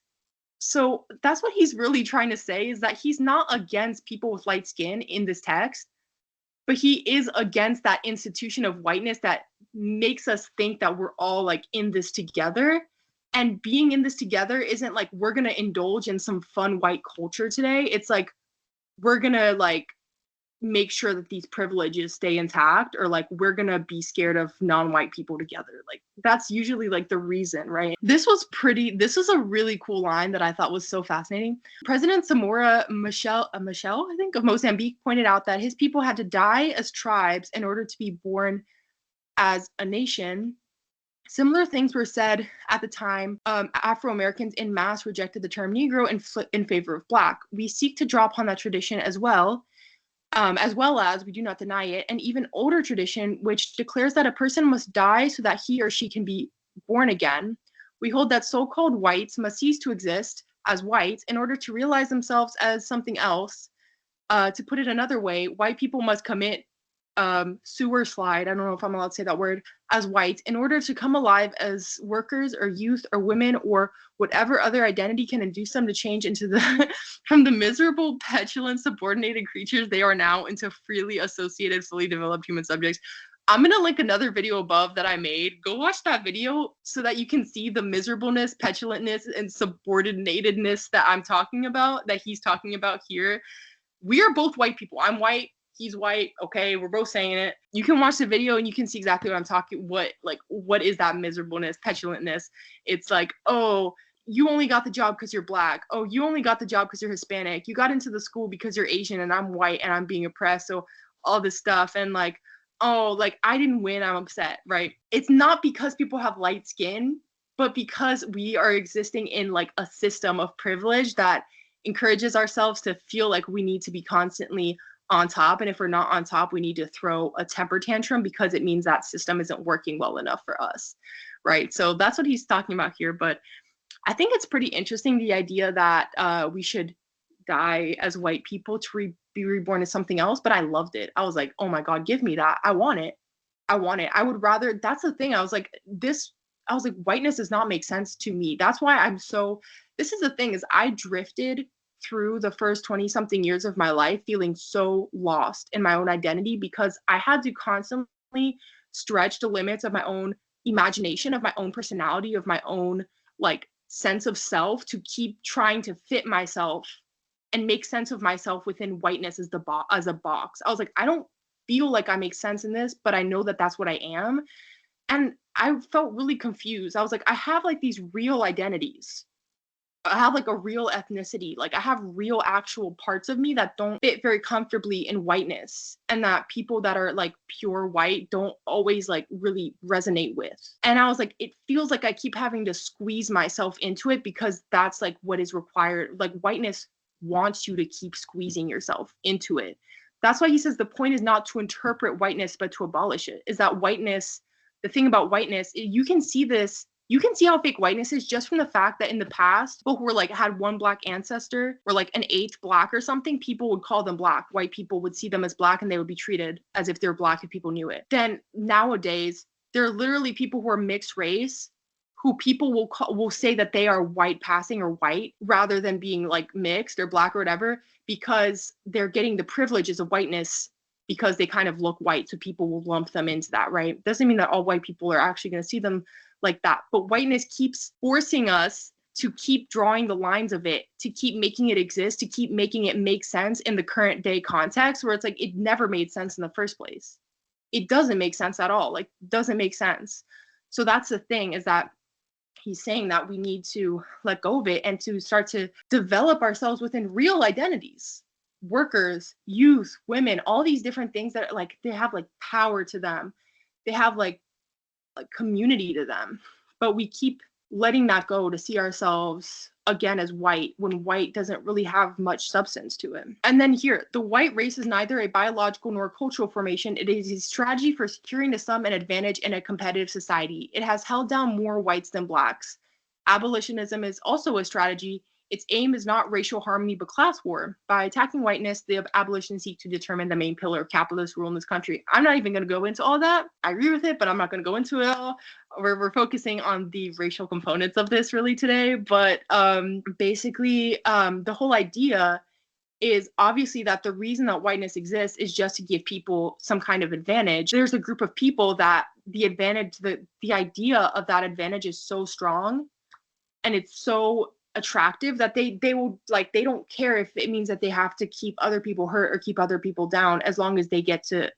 So that's what he's really trying to say, is that he's not against people with light skin in this text, but he is against that institution of whiteness that makes us think that we're all like in this together. And being in this together isn't like we're going to indulge in some fun white culture today. It's like we're going to like make sure that these privileges stay intact, or like we're gonna be scared of non-white people together. Like that's usually like the reason, right? This was a really cool line that I thought was so fascinating. President Samora Machel, I think, of Mozambique pointed out that his people had to die as tribes in order to be born as a nation. Similar things were said at the time. Afro-Americans in mass rejected the term Negro in favor of Black. We seek to draw upon that tradition as well as, we do not deny it, an even older tradition which declares that a person must die so that he or she can be born again. We hold that so-called whites must cease to exist as whites in order to realize themselves as something else. To put it another way, white people must commit sewer slide, I don't know if I'm allowed to say that word, as whites in order to come alive as workers or youth or women or whatever other identity can induce them to change into the from the miserable, petulant, subordinated creatures they are now into freely associated, fully developed human subjects. I'm gonna link another video above that I made. Go watch that video so that you can see the miserableness, petulantness, and subordinatedness that I'm talking about, that he's talking about here. We are both white people. I'm white. He's white. Okay, we're both saying it. You can watch the video and you can see exactly what I'm talking. What is that miserableness, petulantness? It's like, oh, you only got the job because you're Black. Oh, you only got the job because you're Hispanic. You got into the school because you're Asian and I'm white and I'm being oppressed. So all this stuff, and like, oh, like I didn't win, I'm upset, right? It's not because people have light skin, but because we are existing in like a system of privilege that encourages ourselves to feel like we need to be constantly on top. And if we're not on top, we need to throw a temper tantrum because it means that system isn't working well enough for us, right? So that's what he's talking about here. But I think it's pretty interesting, the idea that we should die as white people to be reborn as something else. But I loved it. I was like, oh my God, give me that. I want it. I want it. I would rather, that's the thing. I was like, whiteness does not make sense to me. That's why this is the thing, is I drifted through the first 20 something years of my life feeling so lost in my own identity, because I had to constantly stretch the limits of my own imagination, of my own personality, of my own like sense of self, to keep trying to fit myself and make sense of myself within whiteness as a box. I was like, I don't feel like I make sense in this, but I know that that's what I am. And I felt really confused. I was like, I have like these real identities. I have like a real ethnicity. Like I have real actual parts of me that don't fit very comfortably in whiteness, and that people that are like pure white don't always like really resonate with. And I was like, it feels like I keep having to squeeze myself into it because that's like what is required. Like whiteness wants you to keep squeezing yourself into it. That's why he says the point is not to interpret whiteness, but to abolish it. Is that whiteness, the thing about whiteness, you can see this. You can see how fake whiteness is just from the fact that in the past, people who were like had one Black ancestor or like an eighth Black or something, people would call them Black. White people would see them as Black and they would be treated as if they're Black if people knew it. Then nowadays, there are literally people who are mixed race who people will say that they are white passing or white rather than being like mixed or Black or whatever, because they're getting the privileges of whiteness because they kind of look white. So people will lump them into that, right? Doesn't mean that all white people are actually going to see them like that. But whiteness keeps forcing us to keep drawing the lines of it, to keep making it exist, to keep making it make sense in the current day context, where it's like it never made sense in the first place. It doesn't make sense at all. Like, doesn't make sense. So that's the thing, is that he's saying that we need to let go of it and to start to develop ourselves within real identities. Workers, youth, women, all these different things that like they have like power to them. They have like community to them, but we keep letting that go to see ourselves again as white, when white doesn't really have much substance to it. And then here, the white race is neither a biological nor cultural formation. It is a strategy for securing to some an advantage in a competitive society. It has held down more whites than Blacks. Abolitionism is also a strategy. Its aim is not racial harmony, but class war. By attacking whiteness, the abolitionists seek to determine the main pillar of capitalist rule in this country. I'm not even going to go into all that. I agree with it, but I'm not going to go into it all. We're focusing on the racial components of this really today. But basically, the whole idea is obviously that the reason that whiteness exists is just to give people some kind of advantage. There's a group of people that the advantage, the idea of that advantage is so strong and it's so attractive that they will, like, they don't care if it means that they have to keep other people hurt or keep other people down, as long as they get to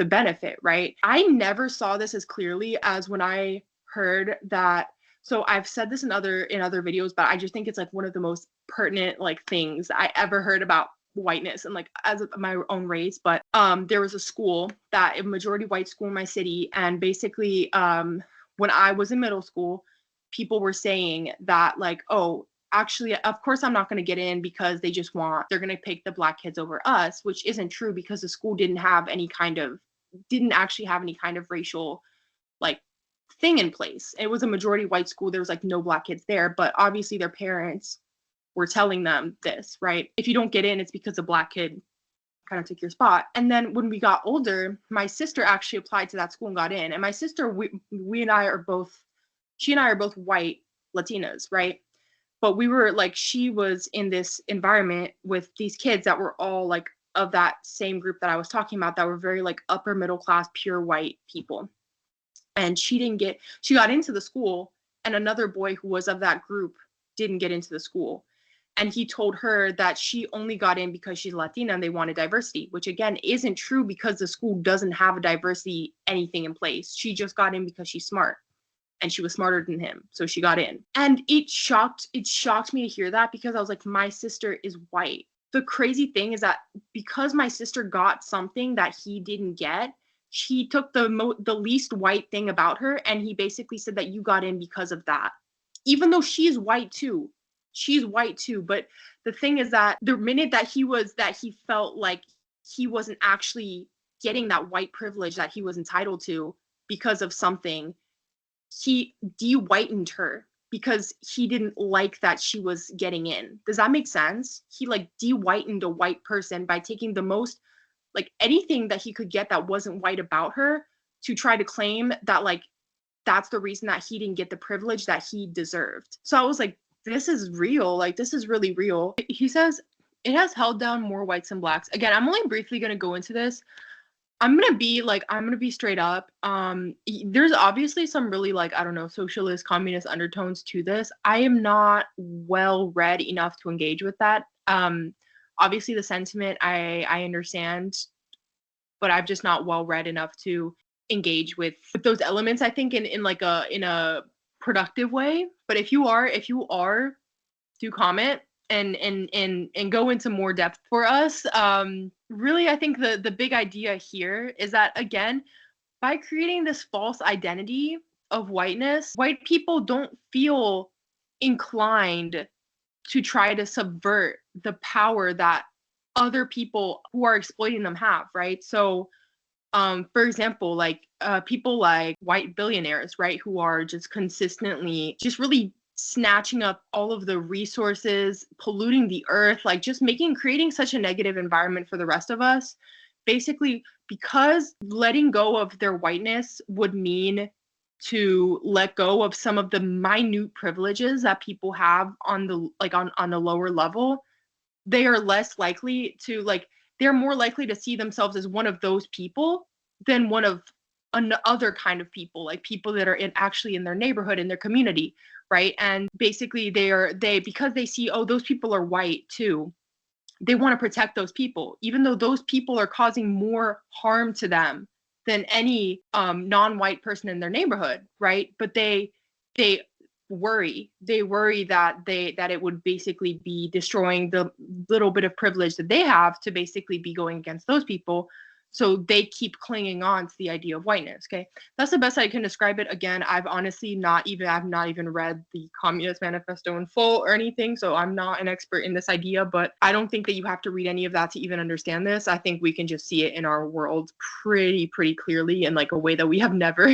benefit, right? I never saw this as clearly as when I heard that. So I've said this in other videos, but I just think it's like one of the most pertinent like things I ever heard about whiteness and like as my own race. But there was a school, that a majority white school in my city, and basically when I was in middle school, people were saying that like, oh, actually, of course I'm not going to get in because they're going to pick the black kids over us, which isn't true, because the school didn't actually have any kind of racial like thing in place. It was a majority white school. There was like no black kids there, but obviously their parents were telling them this, right? If you don't get in, it's because a black kid kind of took your spot. And then when we got older, my sister actually applied to that school and got in. And my sister, she and I are both white Latinas, right? But we were like, she was in this environment with these kids that were all like of that same group that I was talking about, that were very like upper middle class, pure white people. And she got into the school, and another boy who was of that group didn't get into the school. And he told her that she only got in because she's Latina and they wanted diversity, which again isn't true, because the school doesn't have a diversity anything in place. She just got in because she's smart. And she was smarter than him, so she got in. And it shocked me to hear that, because I was like, my sister is white. The crazy thing is that because my sister got something that he didn't get, he took the least white thing about her, and he basically said that you got in because of that, even though she's white too. She's white too. But the thing is that the minute that he felt like he wasn't actually getting that white privilege that he was entitled to because of something, he de-whitened her, because he didn't like that she was getting in. Does that make sense? He like de-whitened a white person by taking the most, like anything that he could get that wasn't white about her, to try to claim that like that's the reason that he didn't get the privilege that he deserved. So I was like, this is real. Like, this is really real. He says it has held down more whites and blacks. Again, I'm only briefly going to go into this. I'm gonna be straight up. There's obviously some really like, I don't know, socialist, communist undertones to this. I am not well read enough to engage with that. Obviously the sentiment I understand, but I'm just not well read enough to engage with those elements, I think, in a productive way. But if you are, do comment and go into more depth for us. Really, I think the big idea here is that, again, by creating this false identity of whiteness, white people don't feel inclined to try to subvert the power that other people who are exploiting them have, right? So, for example, like people like white billionaires, right, who are just consistently just really snatching up all of the resources, polluting the earth, like just creating such a negative environment for the rest of us. Basically, because letting go of their whiteness would mean to let go of some of the minute privileges that people have on the lower level, they are less likely to they're more likely to see themselves as one of those people than one of another kind of people, like people that are actually in their neighborhood, in their community, right? And basically because they see, oh, those people are white too, they want to protect those people, even though those people are causing more harm to them than any non-white person in their neighborhood, right? But they worry that it would basically be destroying the little bit of privilege that they have to basically be going against those people. So they keep clinging on to the idea of whiteness. Okay, that's the best I can describe it. Again, I've not even read the Communist Manifesto in full or anything, so I'm not an expert in this idea. But I don't think that you have to read any of that to even understand this. I think we can just see it in our world pretty clearly in like a way that we have never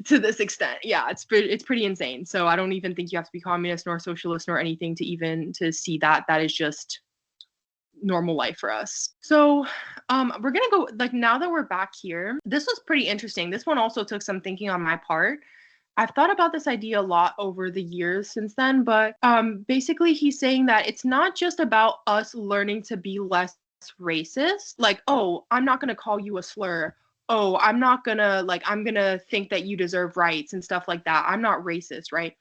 to this extent. Yeah, it's pretty insane. So I don't even think you have to be communist nor socialist nor anything to see that. That is just normal life for us. So we're gonna go, like, now that we're back here, this was pretty interesting. This one also took some thinking on my part. I've thought about this idea a lot over the years since then, but basically he's saying that it's not just about us learning to be less racist, like, oh, I'm not gonna call you a slur, oh, I'm gonna think that you deserve rights and stuff like that, I'm not racist, right?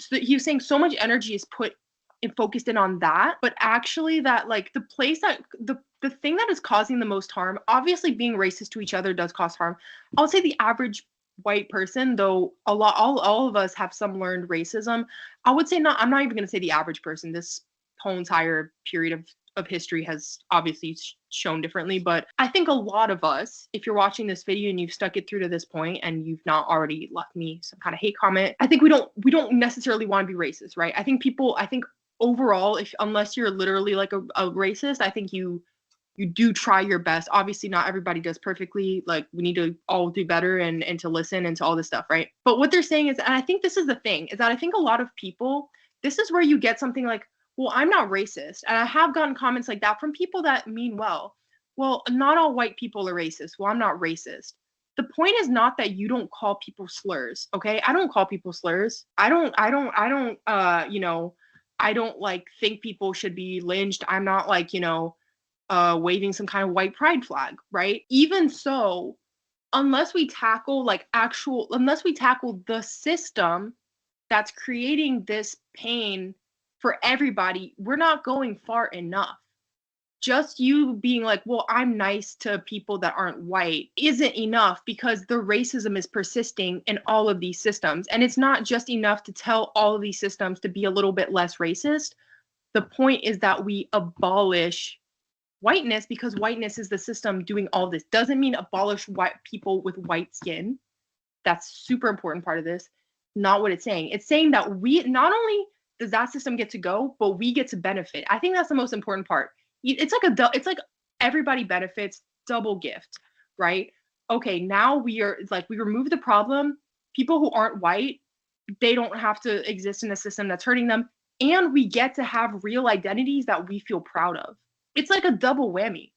He's saying so much energy is put and focused in on that, but actually that, like, the place that the thing that is causing the most harm, obviously being racist to each other does cause harm. I would say the average white person, though all of us have some learned racism. I would say not, I'm not even going to say the average person. This whole entire period of history has obviously shown differently, but I think a lot of us, if you're watching this video and you've stuck it through to this point and you've not already left me some kind of hate comment, I think we don't necessarily want to be racist, right? I think overall, if unless you're literally like a racist, I think you do try your best. Obviously not everybody does perfectly, like we need to all do better and to listen and to all this stuff, right? But what they're saying is, and I think this is the thing, is that I think a lot of people, this is where you get something like, well, I'm not racist. And I have gotten comments like that from people that mean well. Well, not all white people are racist. Well, I'm not racist. The point is not that you don't call people slurs, okay? I don't call people slurs. I don't I don't like think people should be lynched. I'm not like, waving some kind of white pride flag, right? Even so, unless we tackle the system that's creating this pain for everybody, we're not going far enough. Just you being like, well, I'm nice to people that aren't white isn't enough, because the racism is persisting in all of these systems. And it's not just enough to tell all of these systems to be a little bit less racist. The point is that we abolish whiteness, because whiteness is the system doing all this. Doesn't mean abolish white people with white skin. That's super important part of this. Not what it's saying. It's saying that we, not only does that system get to go, but we get to benefit. I think that's the most important part. It's like everybody benefits, double gift, right? Okay, now we remove the problem. People who aren't white, they don't have to exist in a system that's hurting them, and we get to have real identities that we feel proud of. It's like a double whammy.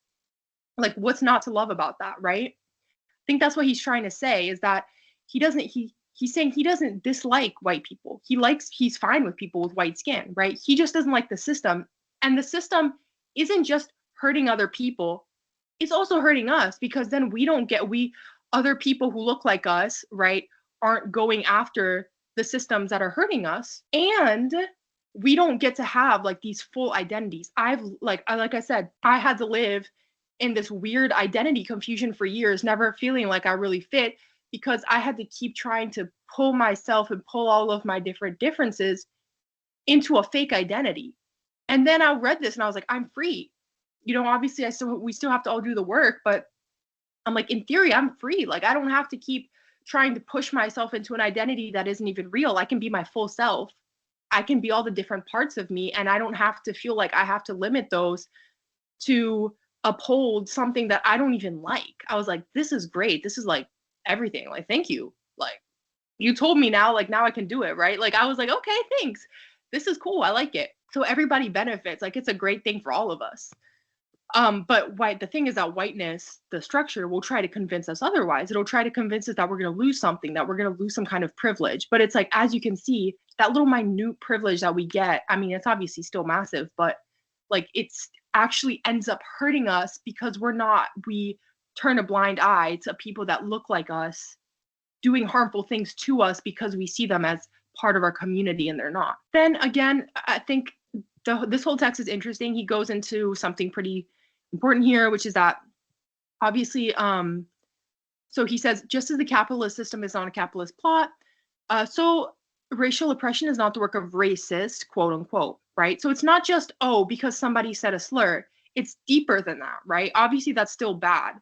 Like, what's not to love about that, right? I think that's what he's trying to say, is that he's saying he doesn't dislike white people. He's fine with people with white skin, right? He just doesn't like the system. And the system isn't just hurting other people, it's also hurting us, because then other people who look like us, right, aren't going after the systems that are hurting us, and we don't get to have like these full identities. Like I said, I had to live in this weird identity confusion for years, never feeling like I really fit, because I had to keep trying to pull myself and pull all of my different differences into a fake identity. And then I read this and I was like, I'm free. Obviously we still have to all do the work, but I'm like, in theory, I'm free. Like, I don't have to keep trying to push myself into an identity that isn't even real. I can be my full self. I can be all the different parts of me, and I don't have to feel like I have to limit those to uphold something that I don't even like. I was like, this is great. This is like everything. Like, thank you. Like, you told me now, like, now I can do it, right? Like, I was like, okay, thanks. This is cool. I like it. So everybody benefits. Like, it's a great thing for all of us. But the thing is that whiteness, the structure, will try to convince us otherwise. It'll try to convince us that we're going to lose something, that we're going to lose some kind of privilege. But it's like, as you can see, that little minute privilege that we get, I mean, it's obviously still massive, but like, it's actually ends up hurting us, because we turn a blind eye to people that look like us doing harmful things to us because we see them as part of our community and they're not. Then again, I think this whole text is interesting. He goes into something pretty important here, which is that obviously, so he says, just as the capitalist system is not a capitalist plot, so racial oppression is not the work of racist, quote unquote, right? So it's not just, oh, because somebody said a slur. It's deeper than that, right? Obviously, that's still bad.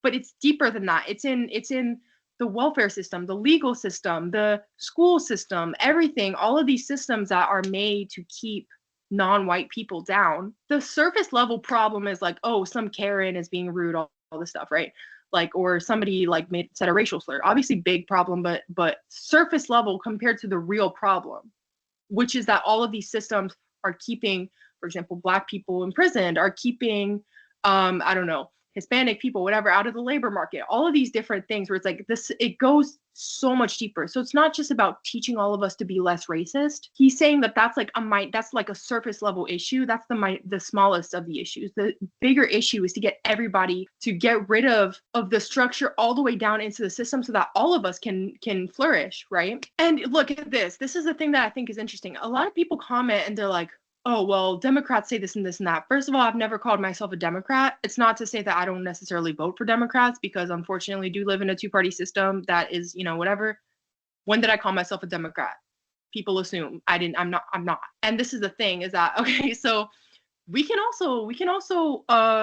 but it's deeper than that. It's in the welfare system, the legal system, the school system, everything, all of these systems that are made to keep non-white people down. The surface level problem is like, oh, some Karen is being rude, all this stuff, right? Like, or somebody like said a racial slur. Obviously big problem, but surface level compared to the real problem, which is that all of these systems are keeping, for example, Black people imprisoned, are keeping, I don't know, Hispanic people, whatever, out of the labor market, all of these different things where it's like this, it goes so much deeper. So it's not just about teaching all of us to be less racist. He's saying that that's like a surface level issue. That's the smallest of the issues. The bigger issue is to get everybody to get rid of the structure all the way down into the system so that all of us can flourish, right? And look at this. This is the thing that I think is interesting. A lot of people comment and they're like, oh, well, Democrats say this and this and that. First of all, I've never called myself a Democrat. It's not to say that I don't necessarily vote for Democrats, because unfortunately do live in a two-party system that is, whatever. When did I call myself a Democrat? People assume I'm not. And this is the thing, is that, okay, so we can also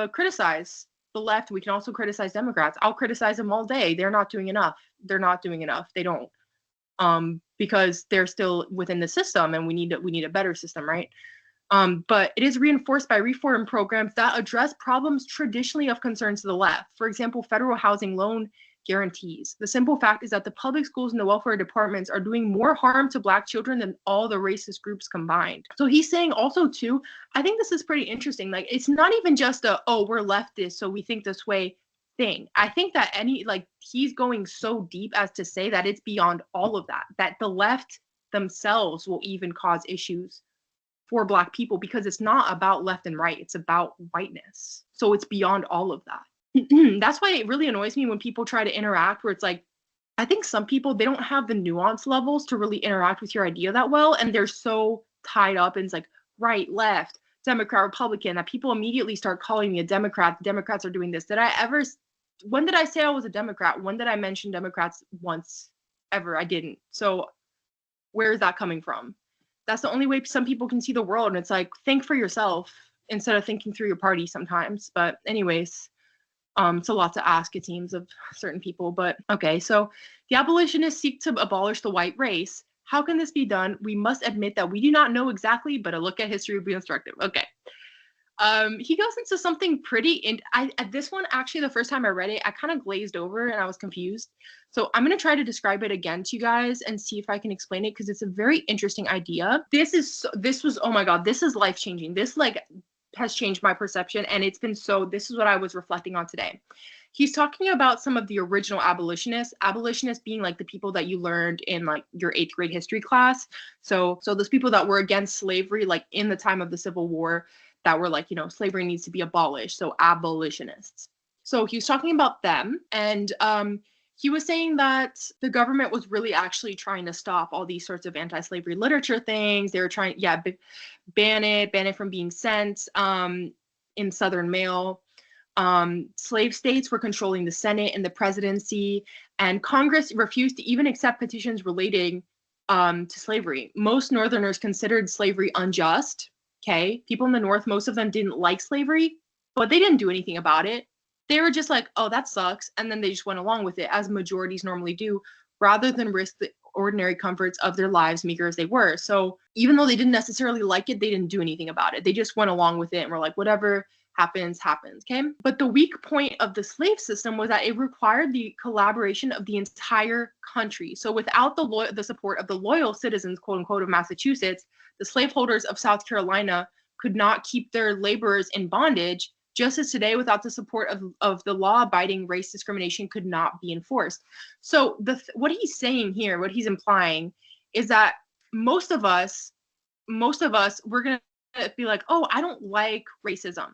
criticize the left. We can also criticize Democrats. I'll criticize them all day. They're not doing enough. They don't. Because they're still within the system, and we need a better system, right? But it is reinforced by reform programs that address problems traditionally of concern to the left. For example, federal housing loan guarantees. The simple fact is that the public schools and the welfare departments are doing more harm to Black children than all the racist groups combined. So he's saying also too, I think this is pretty interesting. Like, it's not even just we're leftist, so we think this way thing. I think that he's going so deep as to say that it's beyond all of that the left themselves will even cause issues for Black people, because it's not about left and right, it's about whiteness. So it's beyond all of that. That's why it really annoys me when people try to interact, where it's like, I think some people, they don't have the nuance levels to really interact with your idea that well, and they're so tied up in, it's like, right, left, Democrat, Republican, that people immediately start calling me a Democrat. The Democrats are doing this. When did I say I was a Democrat? When did I mention Democrats once ever? I didn't. So where is that coming from? That's the only way some people can see the world. And it's like, think for yourself instead of thinking through your party sometimes. But anyways, it's a lot to ask, it seems, of certain people. But okay, so the abolitionists seek to abolish the white race. How can this be done? We must admit that we do not know exactly, but a look at history would be instructive. Okay. He goes into something pretty this one, actually, the first time I read it, I kind of glazed over and I was confused. So I'm going to try to describe it again to you guys and see if I can explain it, because it's a very interesting idea. This was, oh my God, this is life-changing. This has changed my perception, and this is what I was reflecting on today. He's talking about some of the original abolitionists being like the people that you learned in like your 8th grade history class. So those people that were against slavery, like in the time of the Civil War, that were like, slavery needs to be abolished. So abolitionists. So he was talking about them, and he was saying that the government was really actually trying to stop all these sorts of anti-slavery literature things. They were trying, ban it from being sent in Southern mail. Slave states were controlling the Senate and the presidency, and Congress refused to even accept petitions relating to slavery. Most Northerners considered slavery unjust. Okay, people in the North, most of them didn't like slavery, but they didn't do anything about it. They were just like, oh, that sucks. And then they just went along with it, as majorities normally do, rather than risk the ordinary comforts of their lives, meager as they were. So even though they didn't necessarily like it, they didn't do anything about it. They just went along with it and were like, whatever happens, okay? But the weak point of the slave system was that it required the collaboration of the entire country. So without the support of the loyal citizens, quote unquote, of Massachusetts, the slaveholders of South Carolina could not keep their laborers in bondage, just as today, without the support of the law-abiding, race discrimination could not be enforced. So what he's saying here, what he's implying, is that most of us, we're going to be like, oh, I don't like racism.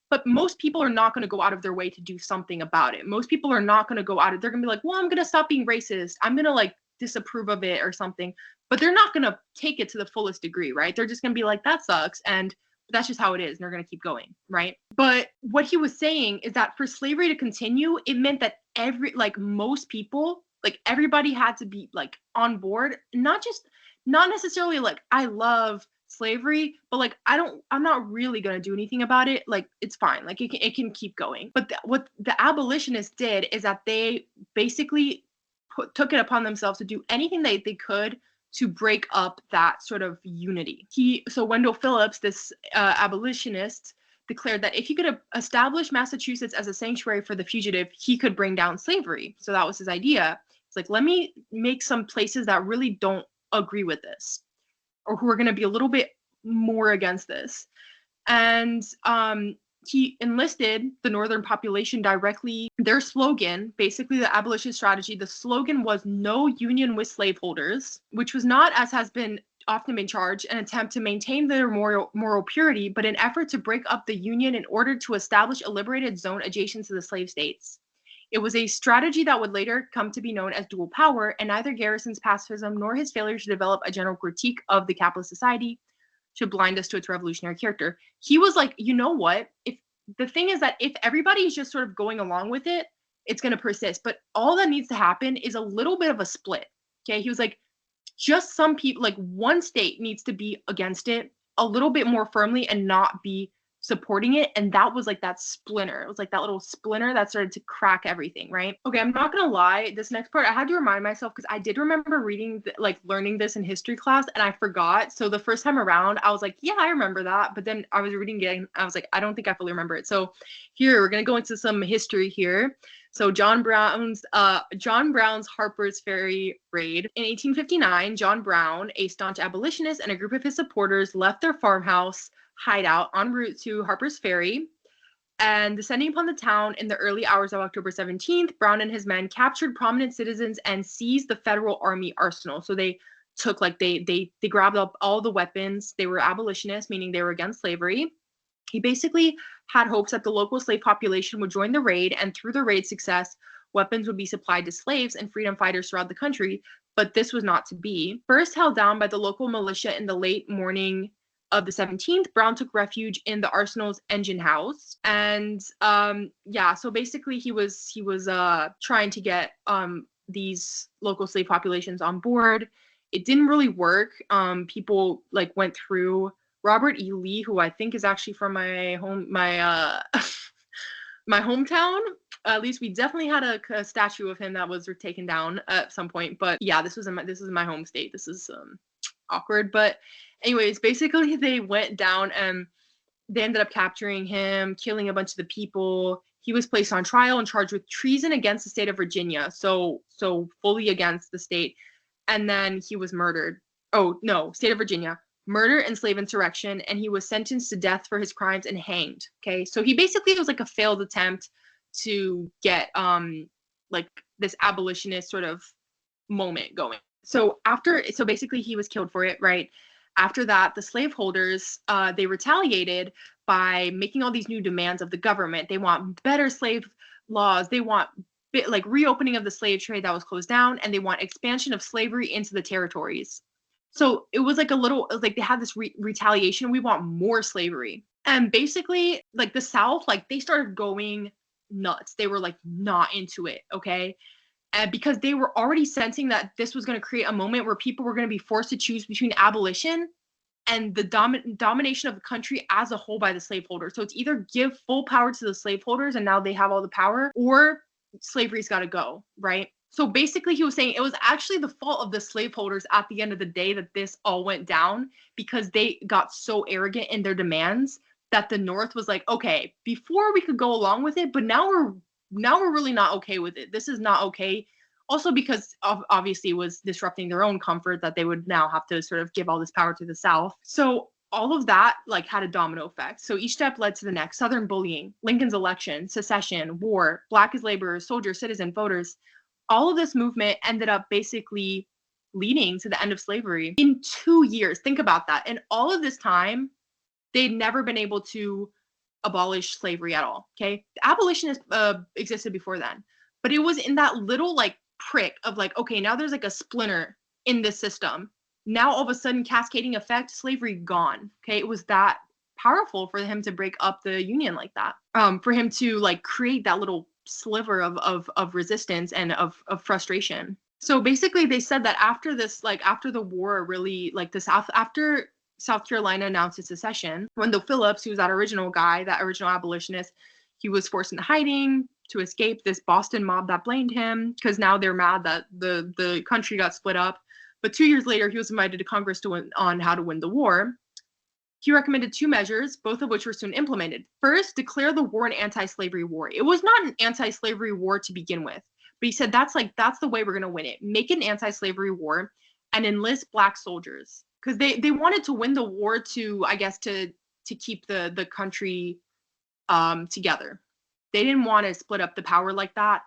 But most people are not going to go out of their way to do something about it. Most people are not going to go out of, they're going to be like, well, I'm going to stop being racist. I'm going to like disapprove of it or something. But they're not going to take it to the fullest degree, right? They're just going to be like, that sucks. And that's just how it is. And they're going to keep going, right? But what he was saying is that for slavery to continue, it meant that most people, like everybody had to be like on board, not necessarily like, I love slavery, but like I'm not really gonna do anything about it. Like it's fine. Like it can keep going. But what the abolitionists did is that they basically took it upon themselves to do anything they could to break up that sort of unity. So Wendell Phillips, this abolitionist, declared that if he could establish Massachusetts as a sanctuary for the fugitive, he could bring down slavery. So that was his idea. It's like, let me make some places that really don't agree with this, or who are going to be a little bit more against this. And he enlisted the northern population directly. Their slogan, basically the abolition strategy, the slogan was "No union with slaveholders," which was not, as has been often been charged, an attempt to maintain their moral purity, but an effort to break up the union in order to establish a liberated zone adjacent to the slave states. It was a strategy that would later come to be known as dual power, and neither Garrison's pacifism nor his failure to develop a general critique of the capitalist society should blind us to its revolutionary character. He was like, you know what? If the thing is that if everybody's just sort of going along with it, it's going to persist. But all that needs to happen is a little bit of a split. Okay. He was like, just some people, like one state needs to be against it a little bit more firmly and not be supporting it. And that was like that splinter. It was like that little splinter that started to crack everything, right? Okay, I'm not gonna lie, this next part I had to remind myself because I did remember reading like learning this in history class and I forgot. So the first time around I was like, yeah, I remember that, but then I was reading it and I was like, I don't think I fully remember it. So here we're gonna go into some history here. So John Brown's Harper's Ferry raid. In 1859, John Brown, a staunch abolitionist, and a group of his supporters left their farmhouse hideout en route to Harper's Ferry. And descending upon the town in the early hours of October 17th, Brown and his men captured prominent citizens and seized the Federal Army arsenal. So they took they grabbed up all the weapons. They were abolitionists, meaning they were against slavery. He basically had hopes that the local slave population would join the raid, and through the raid's success, weapons would be supplied to slaves and freedom fighters throughout the country. But this was not to be. First held down by the local militia in the late morning of the 17th, Brown took refuge in the arsenal's engine house. And so basically he was trying to get these local slave populations on board. It didn't really work. People like went through. Robert E. Lee, who I think is actually from my hometown. At least we definitely had a statue of him that was taken down at some point. But yeah, this is my home state. This is awkward. But anyways, basically they went down and they ended up capturing him, killing a bunch of the people. He was placed on trial and charged with treason against the state of Virginia. So fully against the state. And then he was murdered. Oh no, state of Virginia. Murder and slave insurrection, and he was sentenced to death for his crimes and hanged. Okay, so he basically was like a failed attempt to get like this abolitionist sort of moment going. So basically he was killed for it, right? After that, the slaveholders they retaliated by making all these new demands of the government. They want better slave laws. They want like reopening of the slave trade that was closed down, and they want expansion of slavery into the territories. So it was like they had this retaliation. We want more slavery. And basically, like the South, like they started going nuts. They were like not into it, okay? And because they were already sensing that this was going to create a moment where people were going to be forced to choose between abolition and the domination of the country as a whole by the slaveholders. So it's either give full power to the slaveholders and now they have all the power, or slavery's got to go, right? So basically he was saying it was actually the fault of the slaveholders at the end of the day that this all went down, because they got so arrogant in their demands that the North was like, okay, before we could go along with it, but now we're really not okay with it. This is not okay. Also because obviously it was disrupting their own comfort that they would now have to sort of give all this power to the South. So all of that like had a domino effect. So each step led to the next. Southern bullying, Lincoln's election, secession, war, black as laborers, soldiers, citizen, voters. All of this movement ended up basically leading to the end of slavery in 2 years. Think about that. And all of this time, they'd never been able to abolish slavery at all. Okay. The abolitionists existed before then, but it was in that little like prick of like, okay, now there's like a splinter in this system. Now all of a sudden, cascading effect, slavery gone. Okay. It was that powerful for him to break up the union like that. For him to like create that little sliver of resistance and of frustration. So basically they said that after this, like after the war, really like the South, after South Carolina announced its secession, Wendell Phillips, who was that original guy, that original abolitionist, he was forced into hiding to escape this Boston mob that blamed him because now they're mad that the country got split up. But 2 years later, he was invited to Congress on how to win the war. He recommended 2 measures, both of which were soon implemented. First, declare the war an anti-slavery war. It was not an anti-slavery war to begin with, but he said that's the way we're going to win it. Make it an anti-slavery war and enlist Black soldiers, because they wanted to win the war to, I guess, to keep the country together. They didn't want to split up the power like that.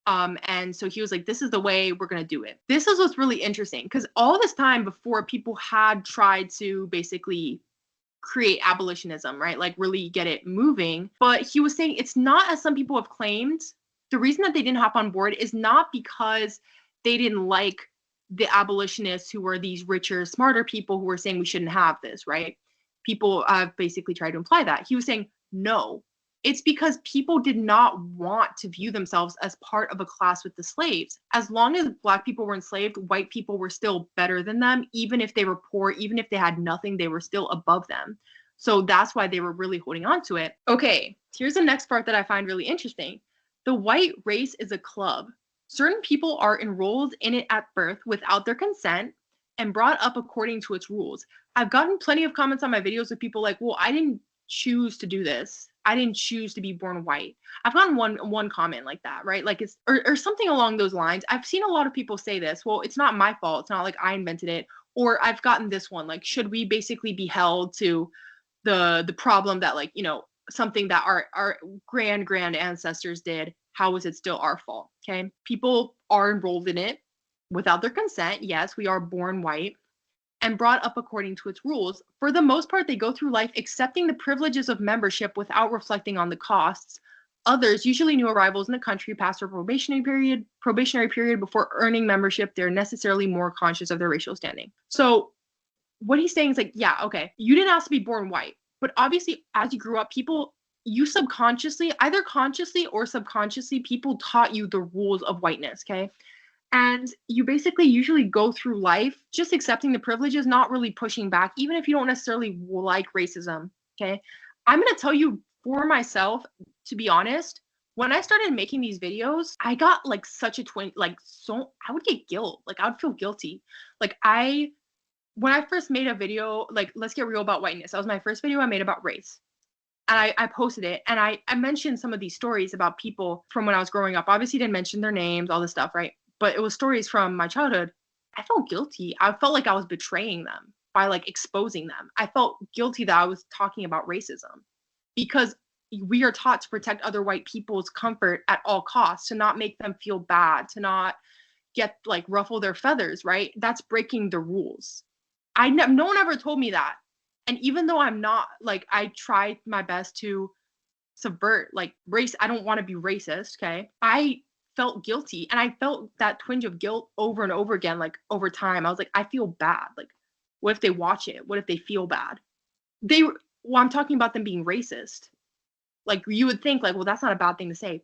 And so he was like, this is the way we're going to do it. This is what's really interesting, because all this time before, people had tried to basically create abolitionism, right? Like really get it moving. But he was saying it's not as some people have claimed. The reason that they didn't hop on board is not because they didn't like the abolitionists who were these richer, smarter people who were saying we shouldn't have this, right? People basically tried to imply that. He was saying, no, it's because people did not want to view themselves as part of a class with the slaves. As long as Black people were enslaved, white people were still better than them. Even if they were poor, even if they had nothing, they were still above them. So that's why they were really holding on to it. Okay, here's the next part that I find really interesting. The white race is a club. Certain people are enrolled in it at birth without their consent and brought up according to its rules. I've gotten plenty of comments on my videos with people like, well, I didn't choose to do this. I didn't choose to be born white. I've gotten one comment like that, right? Like it's or something along those lines. I've seen a lot of people say this. Well, it's not my fault. It's not like I invented it. Or I've gotten this one, like, should we basically be held to the problem that, like, you know, something that our grand ancestors did? How is it still our fault? Okay, people are enrolled in it without their consent. Yes, we are born white and brought up according to its rules. For the most part, they go through life accepting the privileges of membership without reflecting on the costs. Others, usually new arrivals in the country, pass their probationary period before earning membership. They're necessarily more conscious of their racial standing. So what he's saying is like, yeah, okay, you didn't ask to be born white, but obviously as you grew up, you subconsciously, either consciously or subconsciously, people taught you the rules of whiteness, okay? And you basically usually go through life just accepting the privileges, not really pushing back, even if you don't necessarily like racism. Okay. I'm going to tell you for myself, to be honest, when I started making these videos, I got like such a I would get guilt. Like I would feel guilty. Like when I first made a video, like, let's get real about whiteness. That was my first video I made about race. And I posted it, and I mentioned some of these stories about people from when I was growing up. Obviously didn't mention their names, all this stuff, right? But it was stories from my childhood. I felt guilty. I felt like I was betraying them by like exposing them. I felt guilty that I was talking about racism, because we are taught to protect other white people's comfort at all costs, to not make them feel bad, to not get like ruffle their feathers, right? That's breaking the rules. No one ever told me that. And even though I'm not, like, I try my best to subvert like race, I don't want to be racist, okay? I felt guilty, and I felt that twinge of guilt over and over again, like over time. I was like, I feel bad. Like, what if they watch it? What if they feel bad? I'm talking about them being racist. Like, you would think like, well, that's not a bad thing to say.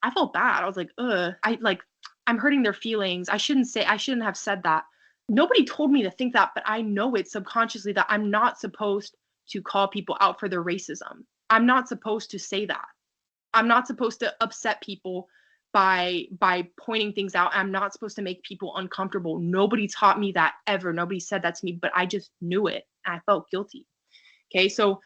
I felt bad. I was like, I'm hurting their feelings. I shouldn't have said that. Nobody told me to think that, but I know it subconsciously that I'm not supposed to call people out for their racism. I'm not supposed to say that. I'm not supposed to upset people by pointing things out. I'm not supposed to make people uncomfortable. Nobody taught me that ever. Nobody said that to me, but I just knew it, and I felt guilty. Okay, so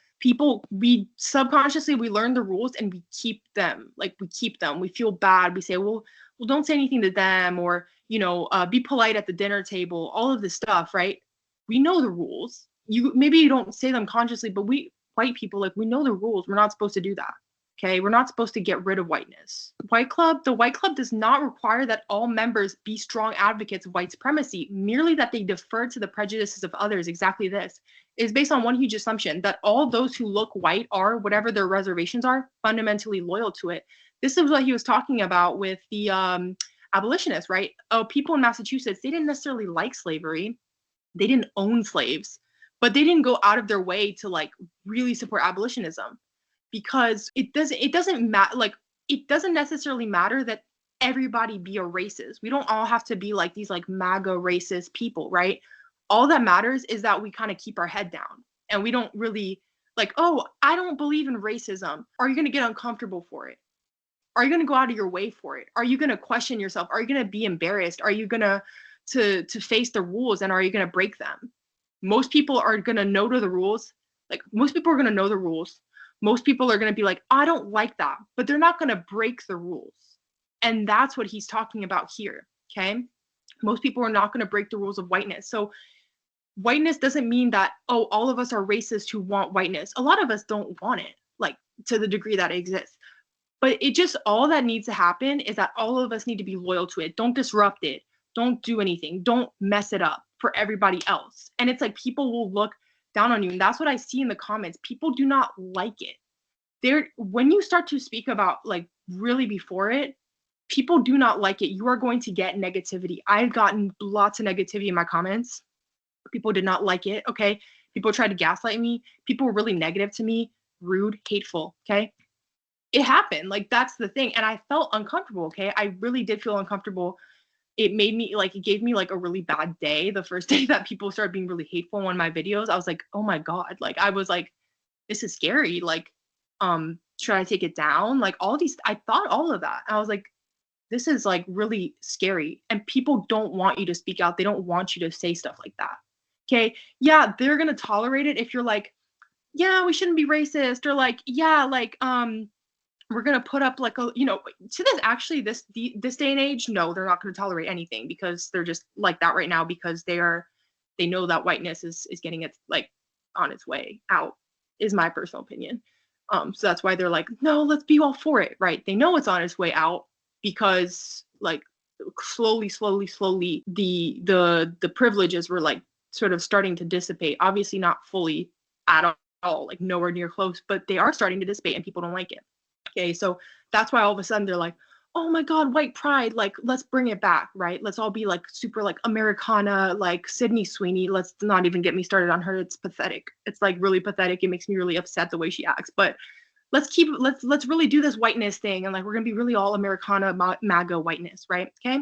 we subconsciously, we learn the rules and we keep them. Like, we keep them. We feel bad. We say, well, don't say anything to them, or, you know, be polite at the dinner table, all of this stuff, right? We know the rules. Maybe you don't say them consciously, but we white people, like, we know the rules. We're not supposed to do that. Okay, we're not supposed to get rid of whiteness. The White Club does not require that all members be strong advocates of white supremacy, merely that they defer to the prejudices of others. Exactly this. It is based on one huge assumption, that all those who look white are, whatever their reservations are, fundamentally loyal to it. This is what he was talking about with the abolitionists, right? People in Massachusetts, they didn't necessarily like slavery. They didn't own slaves, but they didn't go out of their way to like really support abolitionism, because it doesn't matter. Like, it doesn't necessarily matter that everybody be a racist. We don't all have to be like these like MAGA racist people, right? all that matters is that we kind of keep our head down and we don't really like, oh, I don't believe in racism. Are you going to get uncomfortable for it? Are you going to go out of your way for it? Are you going to question yourself? Are you going to be embarrassed? Are you going to face the rules, and are you going to break them? Most people are going to know to the rules. Like, most people are going to know the rules. Most people are going to be like, I don't like that, but they're not going to break the rules. And that's what he's talking about here. Okay. Most people are not going to break the rules of whiteness. So whiteness doesn't mean that, oh, all of us are racist who want whiteness. A lot of us don't want it, like, to the degree that it exists. But it just, all that needs to happen is that all of us need to be loyal to it. Don't disrupt it. Don't do anything. Don't mess it up for everybody else. And it's like people will look down on you. And that's what I see in the comments. People do not like it. When you start to speak about, like, really before it, people do not like it. You are going to get negativity. I've gotten lots of negativity in my comments. People did not like it. Okay. People tried to gaslight me. People were really negative to me, rude, hateful. Okay. It happened. Like, that's the thing. And I felt uncomfortable. Okay. I really did feel uncomfortable. It made me like, it gave me like a really bad day. The first day that people started being really hateful in one of my videos, I was like, oh my God. Like, I was like, this is scary. Like, should I take it down? Like, I thought all of that. I was like, this is like really scary. And people don't want you to speak out. They don't want you to say stuff like that. Okay. Yeah. They're going to tolerate it if you're like, yeah, we shouldn't be racist, or like, yeah, like, we're gonna put up like a, to this day and age, no, they're not gonna tolerate anything because they're just like that right now because they know that whiteness is getting its like on its way out, is my personal opinion. So that's why they're like, no, let's be all for it, right? They know it's on its way out because like slowly, the privileges were like sort of starting to dissipate. Obviously not fully at all, like nowhere near close, but they are starting to dissipate and people don't like it. Okay, so that's why all of a sudden they're like, oh my God, white pride, like, let's bring it back, right? Let's all be like super like Americana, like Sydney Sweeney. Let's not even get me started on her. It's pathetic. It's like really pathetic. It makes me really upset the way she acts. But let's really do this whiteness thing. And like, we're going to be really all Americana, MAGA whiteness, right? Okay.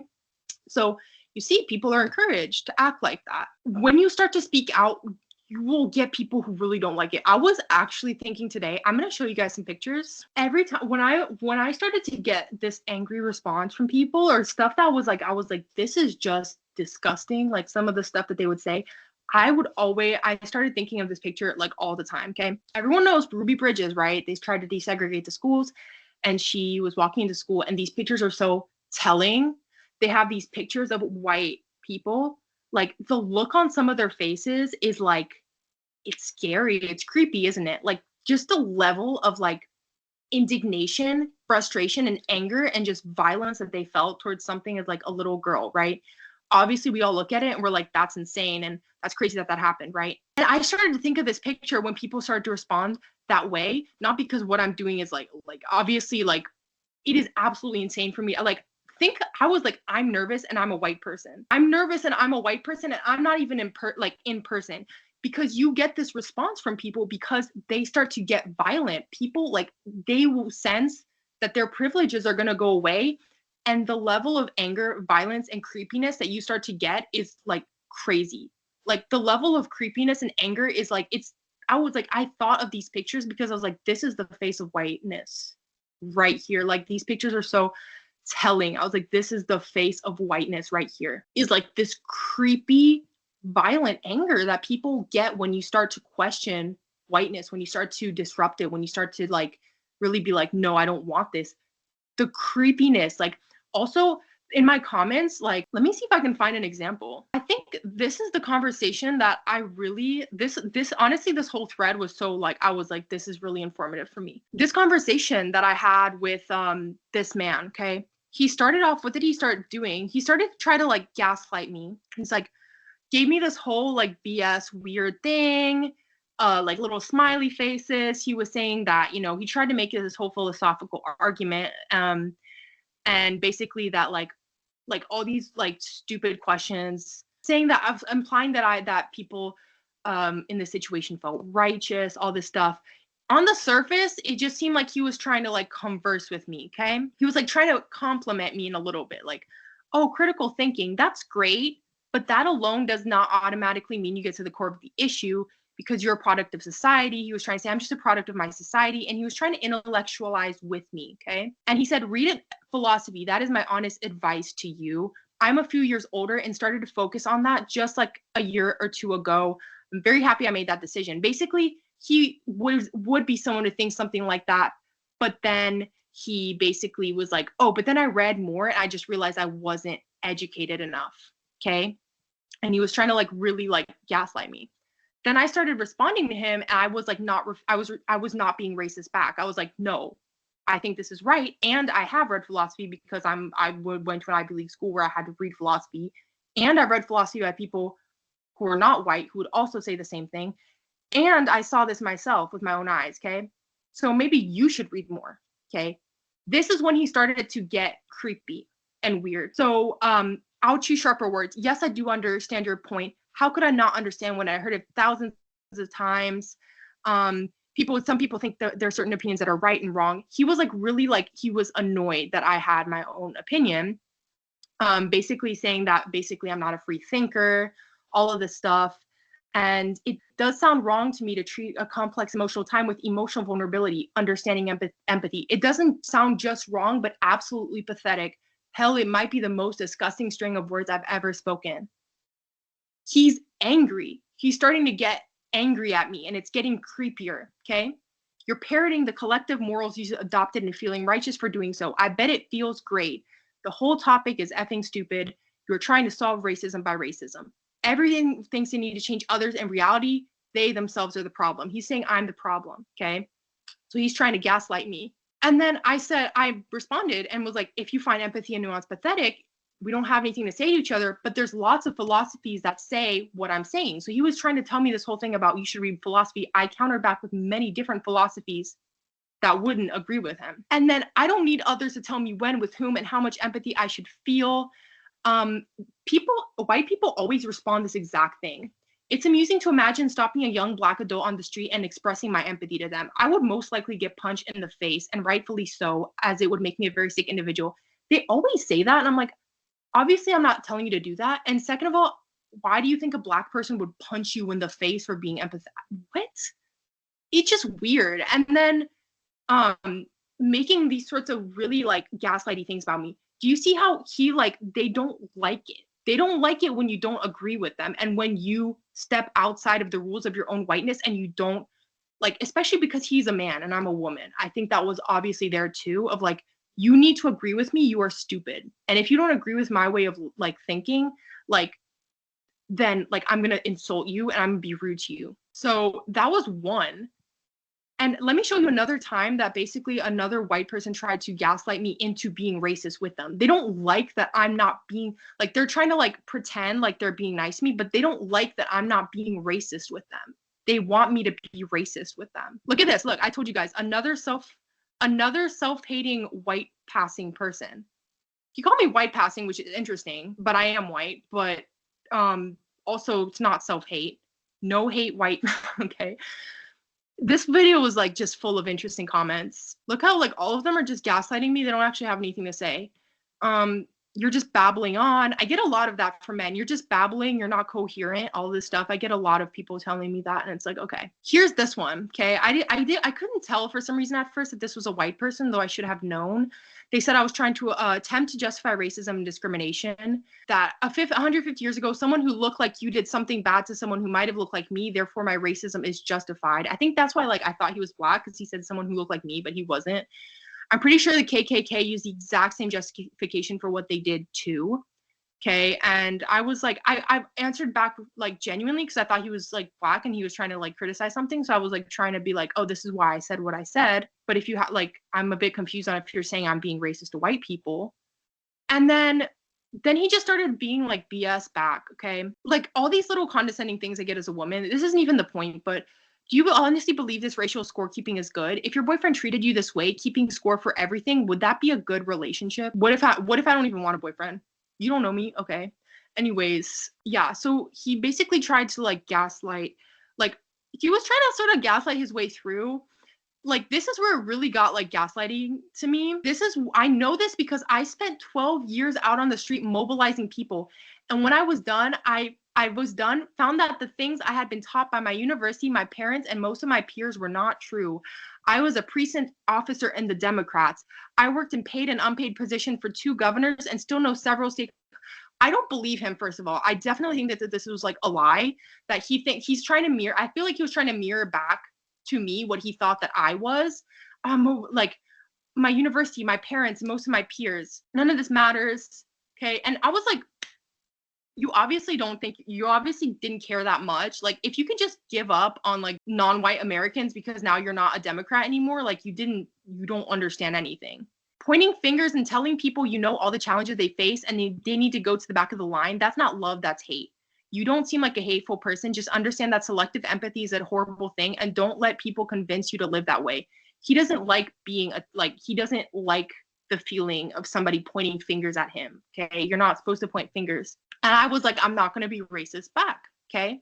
So you see, people are encouraged to act like that. When you start to speak out, you will get people who really don't like it. I was actually thinking today, I'm going to show you guys some pictures. Every time when I started to get this angry response from people or stuff that was like, I was like, this is just disgusting. Like some of the stuff that they would say, I started thinking of this picture like all the time. Okay. Everyone knows Ruby Bridges, right? They tried to desegregate the schools and she was walking into school, and these pictures are so telling. They have these pictures of white people. Like the look on some of their faces is like, it's scary. It's creepy, isn't it? Like just the level of like indignation, frustration, and anger and just violence that they felt towards something as like a little girl, right? Obviously, we all look at it and we're like, that's insane. And that's crazy that happened, right? And I started to think of this picture when people started to respond that way, not because what I'm doing is like obviously like it is absolutely insane for me. I was like, I'm nervous and I'm a white person. I'm nervous and I'm a white person and I'm not even in person, because you get this response from people because they start to get violent. People like they will sense that their privileges are going to go away, and the level of anger, violence, and creepiness that you start to get is like crazy. Like the level of creepiness and anger is like I thought of these pictures because I was like, this is the face of whiteness right here. Like these pictures are so telling. I was like, this is the face of whiteness right here, is like this creepy, violent anger that people get when you start to question whiteness, when you start to disrupt it, when you start to like really be like, no, I don't want this. The creepiness, like also in my comments, like, let me see if I can find an example. I think this is the conversation that I really, this honestly, this whole thread was so like, I was like, this is really informative for me. This conversation that I had with this man, okay? He started off, what did he start doing? He started to try to like gaslight me. He's like, gave me this whole like BS weird thing, like little smiley faces. He was saying that, he tried to make it this whole philosophical argument. And basically that like all these like stupid questions, saying that, implying that people in this situation felt righteous, all this stuff. On the surface, it just seemed like he was trying to like converse with me, okay? He was like trying to compliment me in a little bit, like, oh, critical thinking, that's great, But that alone does not automatically mean you get to the core of the issue because you're a product of society. He was trying to say, I'm just a product of my society. And he was trying to intellectualize with me, okay? And he said, read it, philosophy. That is my honest advice to you. I'm a few years older and started to focus on that just like a year or two ago. I'm very happy I made that decision. Basically, he would be someone to think something like that, but then he basically was like, oh, but then I read more and I just realized I wasn't educated enough, okay? And he was trying to like really like gaslight me. Then I started responding to him, and I was like I was not being racist back. I was like, no, I think this is right, and I have read philosophy because went to an Ivy League school where I had to read philosophy, and I read philosophy by people who are not white who would also say the same thing, and I saw this myself with my own eyes. Okay, so maybe you should read more. Okay, this is when he started to get creepy and weird. So I'll choose sharper words. Yes, I do understand your point. How could I not understand when I heard it thousands of times? Some people think that there are certain opinions that are right and wrong. He was like really like he was annoyed that I had my own opinion. Basically saying that basically I'm not a free thinker, all of this stuff. And it does sound wrong to me to treat a complex emotional time with emotional vulnerability, understanding empathy. It doesn't sound just wrong, but absolutely pathetic. Hell, it might be the most disgusting string of words I've ever spoken. He's angry. He's starting to get angry at me, and it's getting creepier, okay? You're parroting the collective morals you adopted and feeling righteous for doing so. I bet it feels great. The whole topic is effing stupid. You're trying to solve racism by racism. Everything thinks they need to change others. In reality, they themselves are the problem. He's saying I'm the problem, okay? So he's trying to gaslight me. And then I responded and was like, if you find empathy and nuance pathetic, we don't have anything to say to each other, but there's lots of philosophies that say what I'm saying. So he was trying to tell me this whole thing about you should read philosophy. I countered back with many different philosophies that wouldn't agree with him. And then I don't need others to tell me when, with whom, and how much empathy I should feel. White people always respond this exact thing. It's amusing to imagine stopping a young Black adult on the street and expressing my empathy to them. I would most likely get punched in the face, and rightfully so, as it would make me a very sick individual. They always say that, and I'm like, obviously, I'm not telling you to do that. And second of all, why do you think a Black person would punch you in the face for being empathetic? What? It's just weird. And then making these sorts of really like gaslighty things about me. Do you see how he like they don't like it? They don't like it when you don't agree with them and when you step outside of the rules of your own whiteness and you don't like, especially because he's a man and I'm a woman. I think that was obviously there too of like, you need to agree with me, you are stupid. And if you don't agree with my way of like thinking, like then like I'm gonna insult you and I'm gonna be rude to you. So that was one. And let me show you another time that basically another white person tried to gaslight me into being racist with them. They don't like that I'm not being like, they're trying to like pretend like they're being nice to me, but they don't like that I'm not being racist with them. They want me to be racist with them. Look at this. Look, I told you guys, another self-hating white passing person. You call me white passing, which is interesting, but I am white, but also it's not self-hate. No hate white, okay? This video was like just full of interesting comments. Look how like all of them are just gaslighting me. They don't actually have anything to say. You're just babbling on. I get a lot of that from men. You're just babbling. You're not coherent. All this stuff. I get a lot of people telling me that, and it's like, okay. Here's this one. Okay, I couldn't tell for some reason at first that this was a white person, though I should have known. They said I was trying to attempt to justify racism and discrimination. That 150 years ago, someone who looked like you did something bad to someone who might have looked like me. Therefore, my racism is justified. I think that's why like I thought he was Black because he said someone who looked like me, but he wasn't. I'm pretty sure the KKK used the exact same justification for what they did too. Okay, and I was like, I answered back like genuinely because I thought he was like Black and he was trying to like criticize something. So I was like trying to be like, oh, this is why I said what I said. But if you like, I'm a bit confused on if you're saying I'm being racist to white people. And then he just started being like BS back. Okay, like all these little condescending things I get as a woman. This isn't even the point, but do you honestly believe this racial scorekeeping is good? If your boyfriend treated you this way, keeping score for everything, would that be a good relationship? What if I don't even want a boyfriend? You don't know me, okay? Anyways, yeah. So he basically tried to like gaslight, like he was trying to sort of gaslight his way through. like, this is where it really got, like, gaslighting to me. I know this because I spent 12 years out on the street mobilizing people. And when I was done, found that the things I had been taught by my university, my parents, and most of my peers were not true. I was a precinct officer in the Democrats. I worked in paid and unpaid position for 2 governors and still know several state. I don't believe him, first of all. I definitely think that this was like a lie, that he's trying to mirror. I feel like he was trying to mirror back to me what he thought that I was. Like my university, my parents, most of my peers. None of this matters. Okay. And I was like, you obviously didn't care that much. Like, if you could just give up on like non-white Americans because now you're not a Democrat anymore, like you don't understand anything. Pointing fingers and telling people you know all the challenges they face and they need to go to the back of the line, that's not love, that's hate. You don't seem like a hateful person. Just understand that selective empathy is a horrible thing, and don't let people convince you to live that way. He doesn't like he doesn't like the feeling of somebody pointing fingers at him. Okay, you're not supposed to point fingers. And I was like, I'm not going to be racist back. Okay.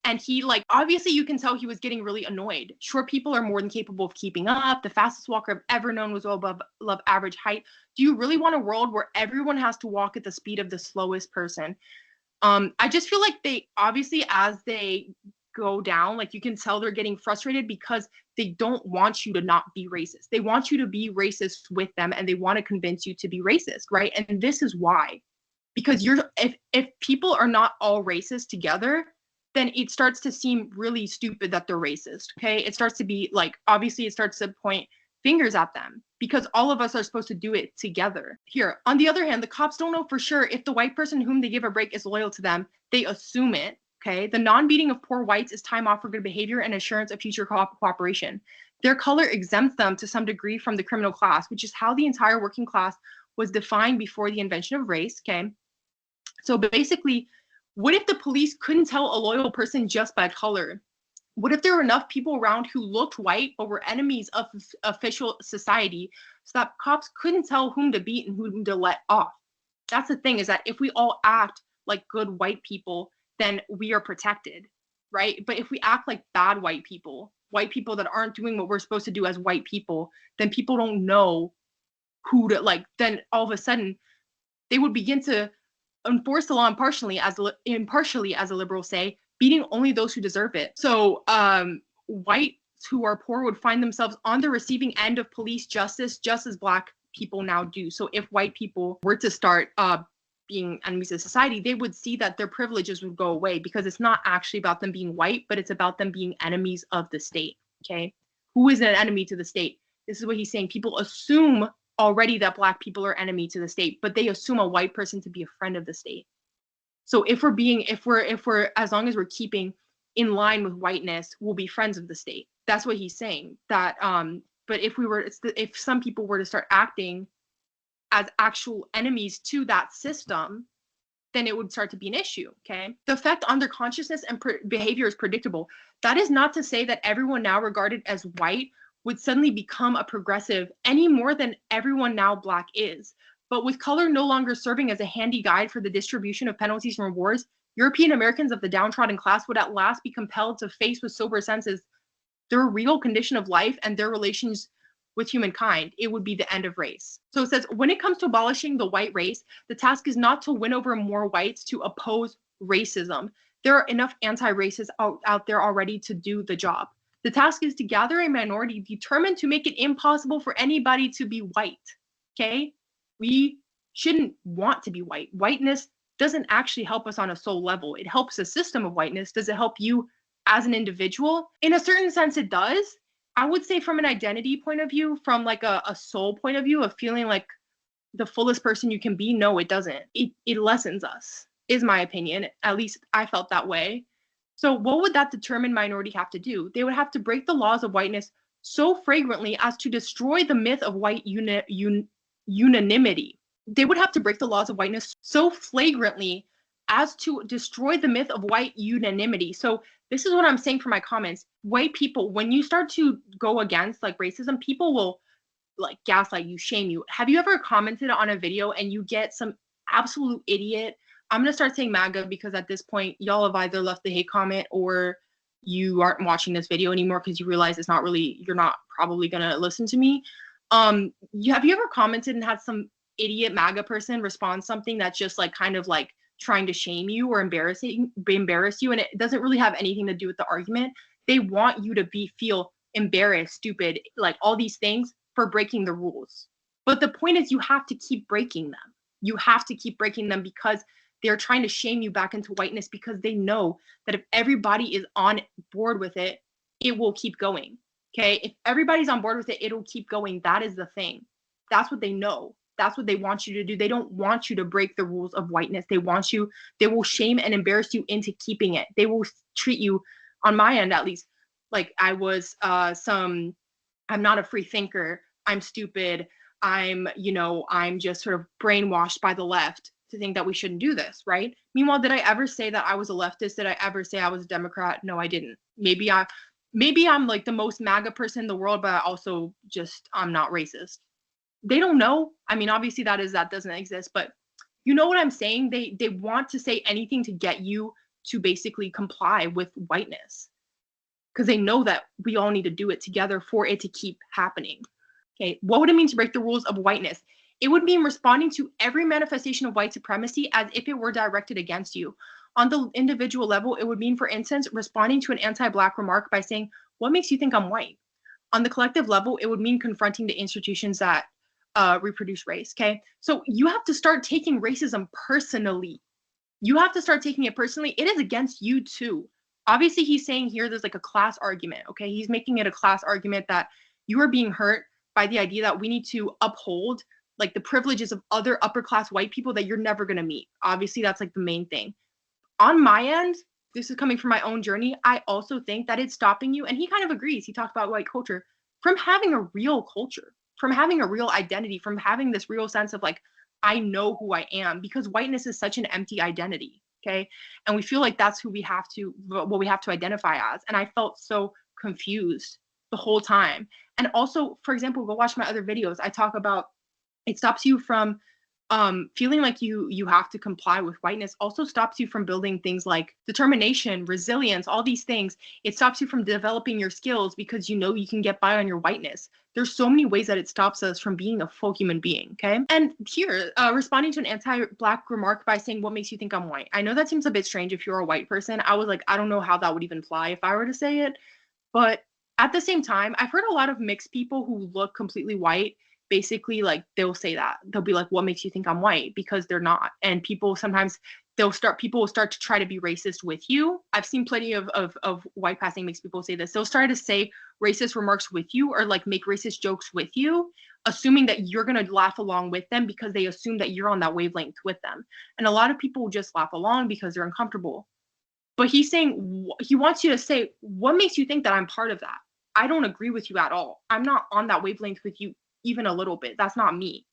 And he, like, obviously you can tell he was getting really annoyed. Sure, people are more than capable of keeping up. The fastest walker I've ever known was well above average height. Do you really want a world where everyone has to walk at the speed of the slowest person? I just feel like they obviously, as they go down, like, you can tell they're getting frustrated because they don't want you to not be racist. They want you to be racist with them, and they want to convince you to be racist, right? And this is why. Because if people are not all racist together, then it starts to seem really stupid that they're racist, okay? It starts to be like, obviously it starts to point fingers at them because all of us are supposed to do it together. Here, on the other hand, the cops don't know for sure if the white person whom they give a break is loyal to them. They assume it, okay? The non-beating of poor whites is time off for good behavior and assurance of future cooperation. Their color exempts them to some degree from the criminal class, which is how the entire working class was defined before the invention of race, okay? So basically, what if the police couldn't tell a loyal person just by color? What if there were enough people around who looked white but were enemies of official society so that cops couldn't tell whom to beat and whom to let off? That's the thing, is that if we all act like good white people, then we are protected, right? But if we act like bad white people that aren't doing what we're supposed to do as white people, then people don't know who to, like, then all of a sudden they would begin to enforce the law impartially, as the liberals say, beating only those who deserve it. So whites who are poor would find themselves on the receiving end of police justice, just as Black people now do. So if white people were to start being enemies of society, they would see that their privileges would go away, because it's not actually about them being white, but it's about them being enemies of the state. Okay, who is an enemy to the state? This is what he's saying. People assume already that Black people are enemy to the state, but they assume a white person to be a friend of the state. So if we're as long as we're keeping in line with whiteness, we'll be friends of the state. That's what he's saying. That but if some people were to start acting as actual enemies to that system, then it would start to be an issue. Okay, the effect on their consciousness and behavior is predictable. That is not to say that everyone now regarded as white would suddenly become a progressive any more than everyone now Black is. But with color no longer serving as a handy guide for the distribution of penalties and rewards, European Americans of the downtrodden class would at last be compelled to face with sober senses their real condition of life and their relations with humankind. It would be the end of race. So it says, when it comes to abolishing the white race, the task is not to win over more whites to oppose racism. There are enough anti-racists out there already to do the job. The task is to gather a minority determined to make it impossible for anybody to be white. Okay? We shouldn't want to be white. Whiteness doesn't actually help us on a soul level. It helps a system of whiteness. Does it help you as an individual? In a certain sense, it does. I would say from an identity point of view, from like a soul point of view, of feeling like the fullest person you can be, no, it doesn't. It lessens us, is my opinion. At least I felt that way. So what would that determined minority have to do? They would have to break the laws of whiteness so flagrantly as to destroy the myth of white unanimity. They would have to break the laws of whiteness so flagrantly as to destroy the myth of white unanimity. So this is what I'm saying for my comments. White people, when you start to go against like racism, people will like gaslight you, shame you. Have you ever commented on a video and you get some absolute idiot? I'm going to start saying MAGA because at this point, y'all have either left the hate comment or you aren't watching this video anymore because you realize you're not probably gonna listen to me. Have you ever commented and had some idiot MAGA person respond something that's just like kind of like trying to shame you or embarrass you, and it doesn't really have anything to do with the argument? They want you to feel embarrassed, stupid, like all these things for breaking the rules. But the point is, you have to keep breaking them. You have to keep breaking them because they're trying to shame you back into whiteness, because they know that if everybody is on board with it, it will keep going. Okay? If everybody's on board with it, it'll keep going. That is the thing. That's what they know. That's what they want you to do. They don't want you to break the rules of whiteness. They will shame and embarrass you into keeping it. They will treat you, on my end at least, like I was I'm not a free thinker. I'm stupid. I'm just sort of brainwashed by the left to think that we shouldn't do this, right? Meanwhile, did I ever say that I was a leftist? Did I ever say I was a Democrat? No, I didn't. Maybe I'm like the most MAGA person in the world, but I'm not racist. They don't know. I mean, obviously that doesn't exist, but you know what I'm saying? They want to say anything to get you to basically comply with whiteness, because they know that we all need to do it together for it to keep happening. Okay, what would it mean to break the rules of whiteness? It would mean responding to every manifestation of white supremacy as if it were directed against you. On the individual level, it would mean, for instance, responding to an anti-Black remark by saying, "What makes you think I'm white?" On the collective level, it would mean confronting the institutions that reproduce race. Okay, so you have to start taking racism personally. You have to start taking it personally. It is against you too. Obviously, he's saying here there's like a class argument. Okay, he's making it a class argument that you are being hurt by the idea that we need to uphold like the privileges of other upper class white people that you're never going to meet. Obviously, that's like the main thing. On my end, this is coming from my own journey. I also think that it's stopping you, and he kind of agrees. He talked about white culture, from having a real culture, from having a real identity, from having this real sense of like, I know who I am, because whiteness is such an empty identity. Okay. And we feel like that's what we have to identify as. And I felt so confused the whole time. And also, for example, go watch my other videos. I talk about, it stops you from feeling like you have to comply with whiteness. Also stops you from building things like determination, resilience, all these things. It stops you from developing your skills because you know you can get by on your whiteness. There's so many ways that it stops us from being a full human being. Okay. And here, responding to an anti-Black remark by saying, "What makes you think I'm white?" I know that seems a bit strange if you're a white person. I was like, I don't know how that would even fly if I were to say it. But at the same time, I've heard a lot of mixed people who look completely white, basically, like, they'll say that. They'll be like, "What makes you think I'm white?" Because they're not. And people sometimes people will start to try to be racist with you. I've seen plenty of white passing mixed people say this. They'll start to say racist remarks with you, or like make racist jokes with you, assuming that you're going to laugh along with them because they assume that you're on that wavelength with them. And a lot of people will just laugh along because they're uncomfortable. But he's saying, he wants you to say, "What makes you think that I'm part of that? I don't agree with you at all. I'm not on that wavelength with you even a little bit. That's not me."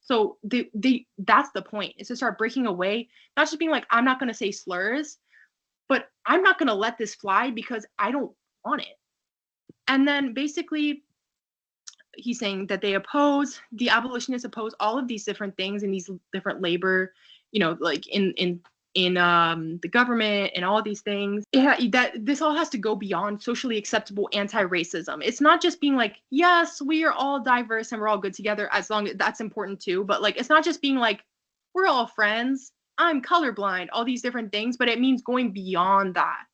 So that's the point, is to start breaking away, not just being like, "I'm not going to say slurs, but I'm not going to let this fly because I don't want it." And then basically he's saying that the abolitionists oppose all of these different things and these different labor, like in the government and all these things. That this all has to go beyond socially acceptable anti-racism. It's not just being like, yes, we are all diverse and we're all good together, as long as that's important too. But like, it's not just being like, we're all friends, I'm colorblind, all these different things. But it means going beyond that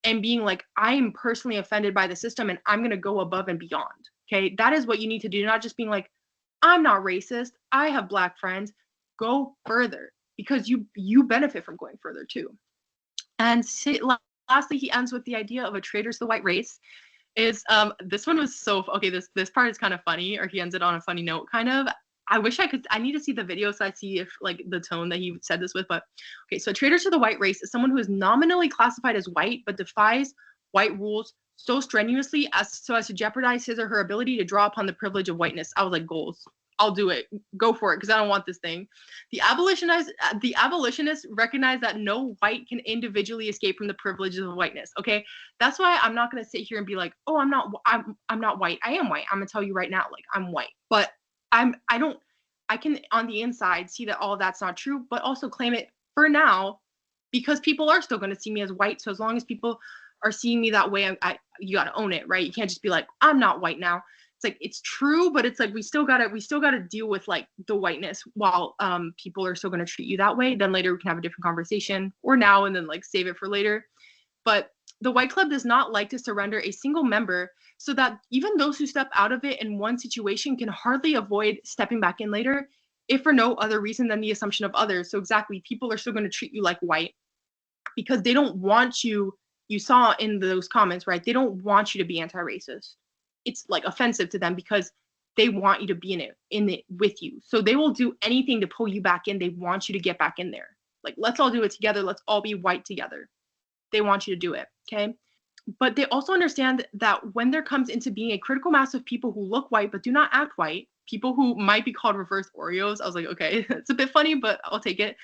and being like, I am personally offended by the system and I'm going to go above and beyond. Okay. That is what you need to do. Not just being like, I'm not racist, I have Black friends. Go further, because you benefit from going further too. And lastly, he ends with the idea of a traitor to the white race. This one was so okay. This part is kind of funny, or he ends it on a funny note, kind of. I need to see the video so I see if like the tone that he said this with. But okay, so a traitor to the white race is someone who is nominally classified as white but defies white rules so strenuously as to jeopardize his or her ability to draw upon the privilege of whiteness. I was like, goals. I'll do it. Go for it, because I don't want this thing. The abolitionists recognize that no white can individually escape from the privileges of whiteness. Okay, that's why I'm not gonna sit here and be like, "Oh, I'm not white." I am white. I'm gonna tell you right now, like, I'm white. But I can on the inside see that all that's not true, but also claim it for now, because people are still gonna see me as white. So as long as people are seeing me that way, you gotta own it, right? You can't just be like, I'm not white now. It's like, it's true, but it's like we still gotta deal with like the whiteness while people are still gonna treat you that way. Then later we can have a different conversation, or now and then like save it for later. But the White Club does not like to surrender a single member, so that even those who step out of it in one situation can hardly avoid stepping back in later, if for no other reason than the assumption of others. So exactly, people are still going to treat you like white because they don't want you. You saw in those comments, right? They don't want you to be anti-racist. It's like offensive to them because they want you to be in it with you. So they will do anything to pull you back in. They want you to get back in there. Like, let's all do it together. Let's all be white together. They want you to do it, okay? But they also understand that when there comes into being a critical mass of people who look white but do not act white, people who might be called reverse Oreos, I was like, okay, it's a bit funny, but I'll take it.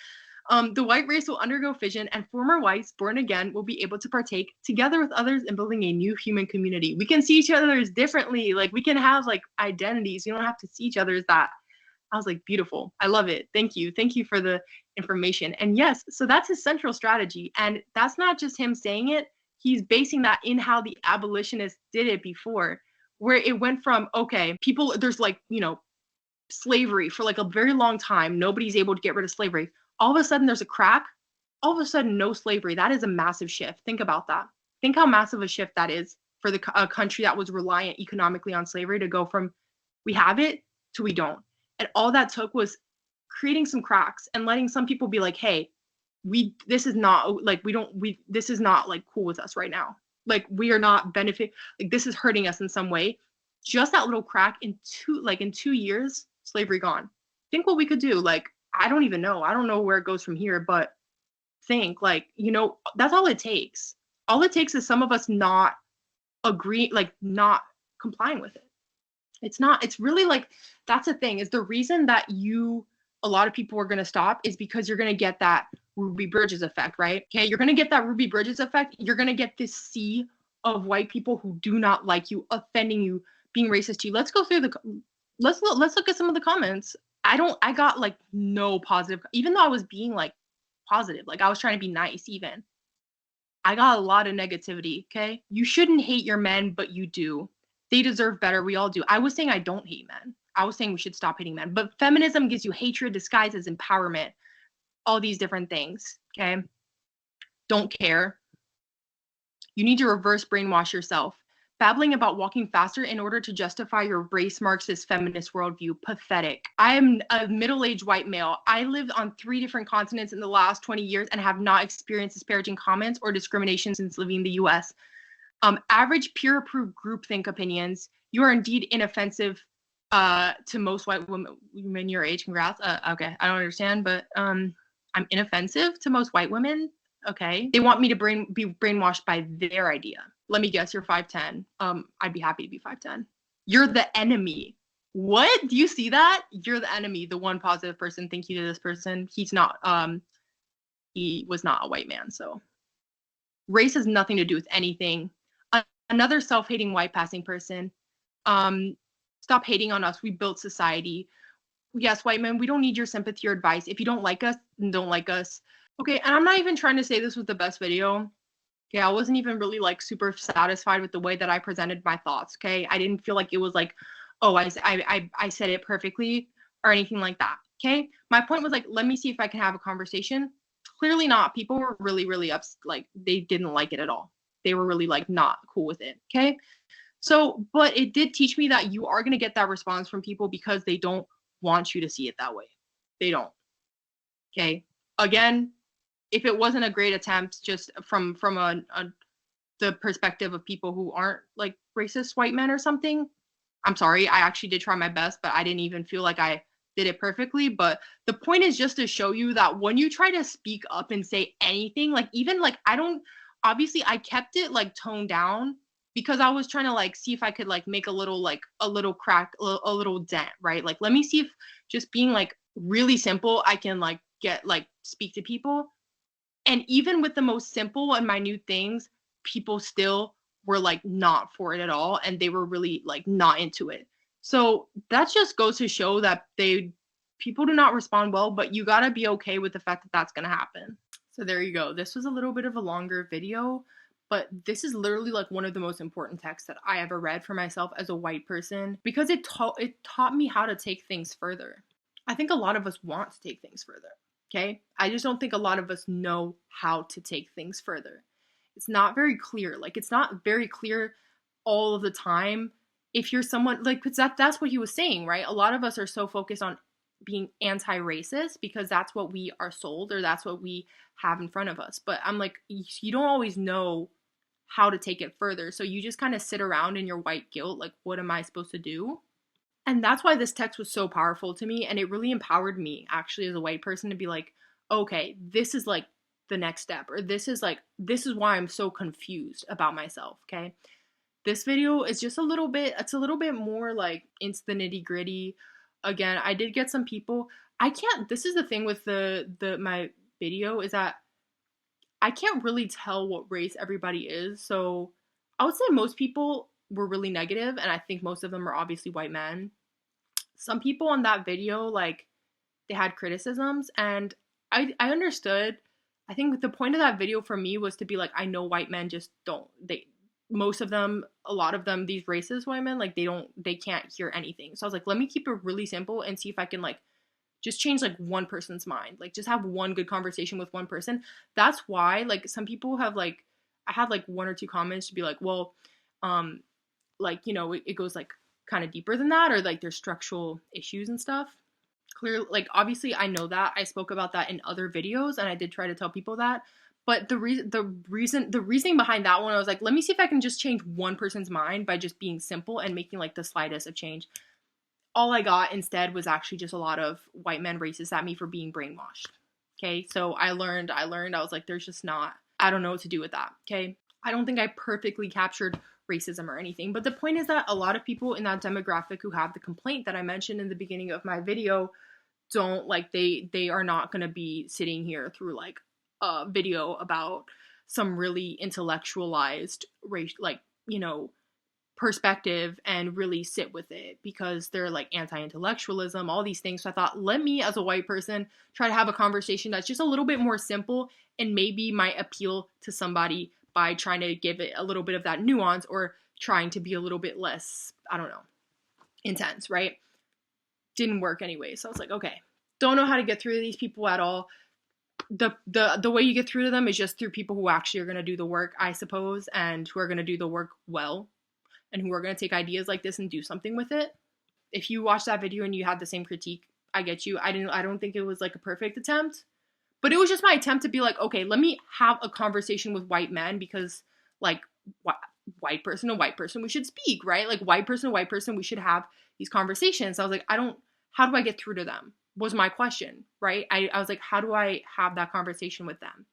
The white race will undergo fission, and former whites born again will be able to partake together with others in building a new human community. We can see each other as differently. Like, we can have like identities. You don't have to see each other as that. I was like, beautiful. I love it. Thank you. Thank you for the information. And yes, so that's his central strategy. And that's not just him saying it. He's basing that in how the abolitionists did it before, where it went from, okay, people, there's like, slavery for like a very long time. Nobody's able to get rid of slavery. All of a sudden there's a crack. All of a sudden, no slavery. That is a massive shift. Think about that. Think how massive a shift that is for a country that was reliant economically on slavery to go from we have it to we don't. And all that took was creating some cracks and letting some people be like, hey, this is not like, this is not like cool with us right now. Like, we are not benefit, like this is hurting us in some way. Just that little crack in 2 years, slavery gone. Think what we could do. Like, I don't even know. I don't know where it goes from here, but think like, that's all it takes. All it takes is some of us not not complying with it. It's really like, that's the thing, is the reason that a lot of people are going to stop is because you're going to get that Ruby Bridges effect, right? Okay, you're going to get that Ruby Bridges effect. You're going to get this sea of white people who do not like you, offending you, being racist to you. Let's go through let's look at some of the comments. I got like no positive, even though I was being like positive, like I was trying to be nice even. I got a lot of negativity, okay? You shouldn't hate your men, but you do. They deserve better. We all do. I was saying I don't hate men. I was saying we should stop hating men. But feminism gives you hatred disguised as empowerment. All these different things, okay? Don't care. You need to reverse brainwash yourself. Babbling about walking faster in order to justify your race Marxist feminist worldview. Pathetic. I am a middle-aged white male. I lived on 3 different continents in the last 20 years and have not experienced disparaging comments or discrimination since living in the US. Average peer-approved groupthink opinions. You are indeed inoffensive to most white women your age. Congrats. Okay, I don't understand, but I'm inoffensive to most white women. Okay. They want me to be brainwashed by their idea. Let me guess, you're 5'10". I'd be happy to be 5'10". You're the enemy. What? Do you see that? You're the enemy. The one positive person. Thank you to this person. He's not, he was not a white man. So race has nothing to do with anything. Another self-hating white passing person. Stop hating on us. We built society. Yes, white men, we don't need your sympathy or advice. If you don't like us, then don't like us. Okay, and I'm not even trying to say this was the best video. Okay, I wasn't even really like super satisfied with the way that I presented my thoughts. Okay, I didn't feel like it was like, oh, I said it perfectly or anything like that. Okay, my point was like, let me see if I can have a conversation. Clearly not. People were really, really upset. Like, they didn't like it at all. They were really like not cool with it. Okay, so, but it did teach me that you are going to get that response from people because they don't want you to see it that way. They don't. Okay, again, if it wasn't a great attempt just from the perspective of people who aren't like racist white men or something, I'm sorry. I actually did try my best, but I didn't even feel like I did it perfectly. But the point is just to show you that when you try to speak up and say anything, like even like obviously I kept it like toned down because I was trying to like see if I could like make a little crack, a little dent, right? Like, let me see if just being like really simple, I can like get like speak to people. And even with the most simple and minute things, people still were like not for it at all. And they were really like not into it. So that just goes to show that people do not respond well, but you gotta be okay with the fact that that's gonna happen. So there you go. This was a little bit of a longer video, but this is literally like one of the most important texts that I ever read for myself as a white person, because it taught me how to take things further. I think a lot of us want to take things further, okay? I just don't think a lot of us know how to take things further. It's not very clear. Like, it's not very clear all of the time. If you're someone, like, because that's what he was saying, right? A lot of us are so focused on being anti-racist because that's what we are sold, or that's what we have in front of us. But I'm like, you don't always know how to take it further. So you just kind of sit around in your white guilt, like, what am I supposed to do? And that's why this text was so powerful to me, and it really empowered me, actually, as a white person, to be like, okay, this is like the next step, or this is why I'm so confused about myself, okay? This video is just it's a little bit more like into the nitty gritty. Again, I did get some people, this is the thing with my video, is that I can't really tell what race everybody is. So I would say most people were really negative, and I think most of them are obviously white men. Some people on that video, like, they had criticisms, and I understood. I think the point of that video for me was to be like, I know white men just most of them, a lot of them, these racist white men, like, they can't hear anything. So I was like, let me keep it really simple and see if I can, like, just change, like, one person's mind. Like, just have one good conversation with one person. That's why, like, some people have, like, I had, like, one or two comments to be like, well, like, you know, it goes, like, kind of deeper than that, or, like, there's structural issues and stuff. Clearly, like, obviously I know that. I spoke about that in other videos, and I did try to tell people that. But the reasoning behind that one, I was like, let me see if I can just change one person's mind by just being simple and making, like, the slightest of change. All I got instead was actually just a lot of white men racist at me for being brainwashed. Okay, so I learned, I was like, there's just not, I don't know what to do with that. Okay, I don't think I perfectly captured racism or anything, but the point is that a lot of people in that demographic who have the complaint that I mentioned in the beginning of my video don't, like, they are not going to be sitting here through, like, a video about some really intellectualized race, like, you know, perspective and really sit with it, because they're like anti-intellectualism, all these things. So I thought, let me, as a white person, try to have a conversation that's just a little bit more simple and maybe might appeal to somebody by trying to give it a little bit of that nuance, or trying to be a little bit less, I don't know, intense, right? Didn't work anyway. So I was like, okay, don't know how to get through to these people at all. The way you get through to them is just through people who actually are going to do the work, I suppose, and who are going to do the work well, and who are going to take ideas like this and do something with it. If you watched that video and you had the same critique, I get you. I don't think it was, like, a perfect attempt, but it was just my attempt to be like, okay, let me have a conversation with white men, because, like, white person to white person, we should speak, right? Like, white person to white person, we should have these conversations. So I was like, how do I get through to them? Was my question, right? I was like, how do I have that conversation with them?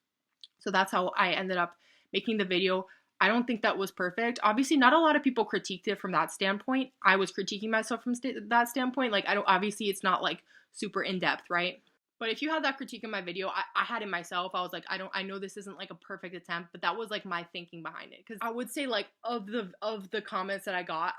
So that's how I ended up making the video. I don't think that was perfect. Obviously, not a lot of people critiqued it from that standpoint. I was critiquing myself from that standpoint. Like, obviously it's not, like, super in-depth, right? But if you had that critique in my video, I had it myself. I was like, I know this isn't, like, a perfect attempt, but that was, like, my thinking behind it. Because I would say, like, of the comments that I got,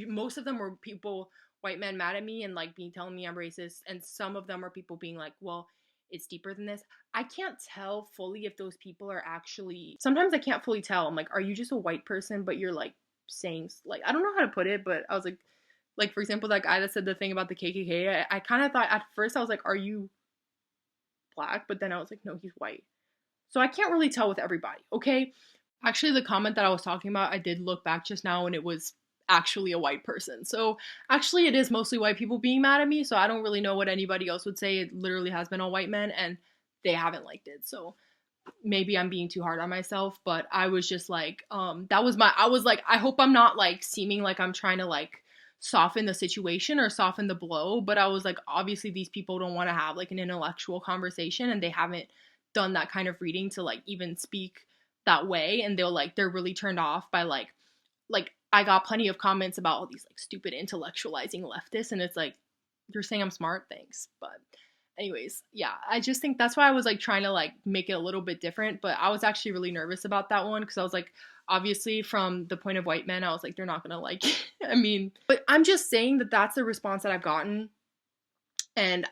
most of them were people, white men, mad at me and, like, telling me I'm racist, and some of them are people being like, well, it's deeper than this. I can't tell fully if those people are actually, sometimes I can't fully tell. I'm like, are you just a white person, but you're, like, saying, like, I don't know how to put it, but I was like, for example, that guy that said the thing about the KKK, I kind of thought at first, I was like, are you black? But then I was like, no, he's white. So I can't really tell with everybody, okay? Actually, the comment that I was talking about, I did look back just now, and it was actually a white person. So actually, it is mostly white people being mad at me, so I don't really know what anybody else would say. It literally has been all white men, and they haven't liked it. So maybe I'm being too hard on myself, but I was just like, I was like, I hope I'm not, like, seeming like I'm trying to, like, soften the situation or soften the blow, but I was like, obviously these people don't want to have, like, an intellectual conversation, and they haven't done that kind of reading to, like, even speak that way, and they're really turned off by, like I got plenty of comments about all these, like, stupid intellectualizing leftists, and it's like, you're saying I'm smart, thanks. But anyways, yeah, I just think that's why I was, like, trying to, like, make it a little bit different. But I was actually really nervous about that one, because I was like, obviously from the point of white men, I was like, they're not gonna like it. I mean, but I'm just saying that that's the response that I've gotten, and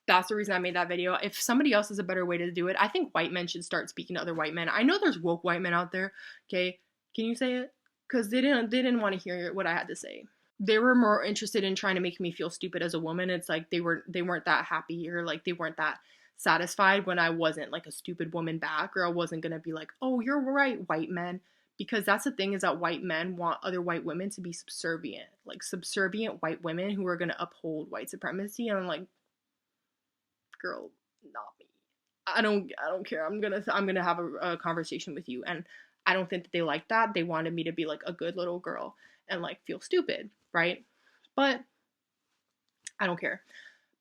that's the reason I made that video. If somebody else has a better way to do it, I think white men should start speaking to other white men. I know there's woke white men out there. Okay, can you say it? Because they didn't want to hear what I had to say. They were more interested in trying to make me feel stupid as a woman. It's like they weren't that happy, or like they weren't that satisfied when I wasn't like a stupid woman back, or I wasn't gonna be like, oh, you're right, white men. Because that's the thing, is that white men want other white women to be subservient, like subservient white women who are gonna uphold white supremacy. And I'm like, girl, not me. I don't care. I'm gonna have a conversation with you, and I don't think that they like that. They wanted me to be like a good little girl and like feel stupid, right? But I don't care.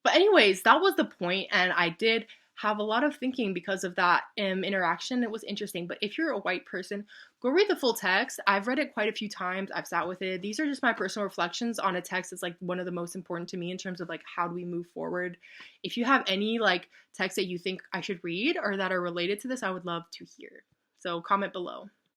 But anyways, that was the point, and I did have a lot of thinking because of that interaction. It was interesting. But if you're a white person, go read the full text. I've read it quite a few times. I've sat with it. These are just my personal reflections on a text that's like one of the most important to me in terms of like how do we move forward. If you have any like texts that you think I should read or that are related to this, I would love to hear. So comment below.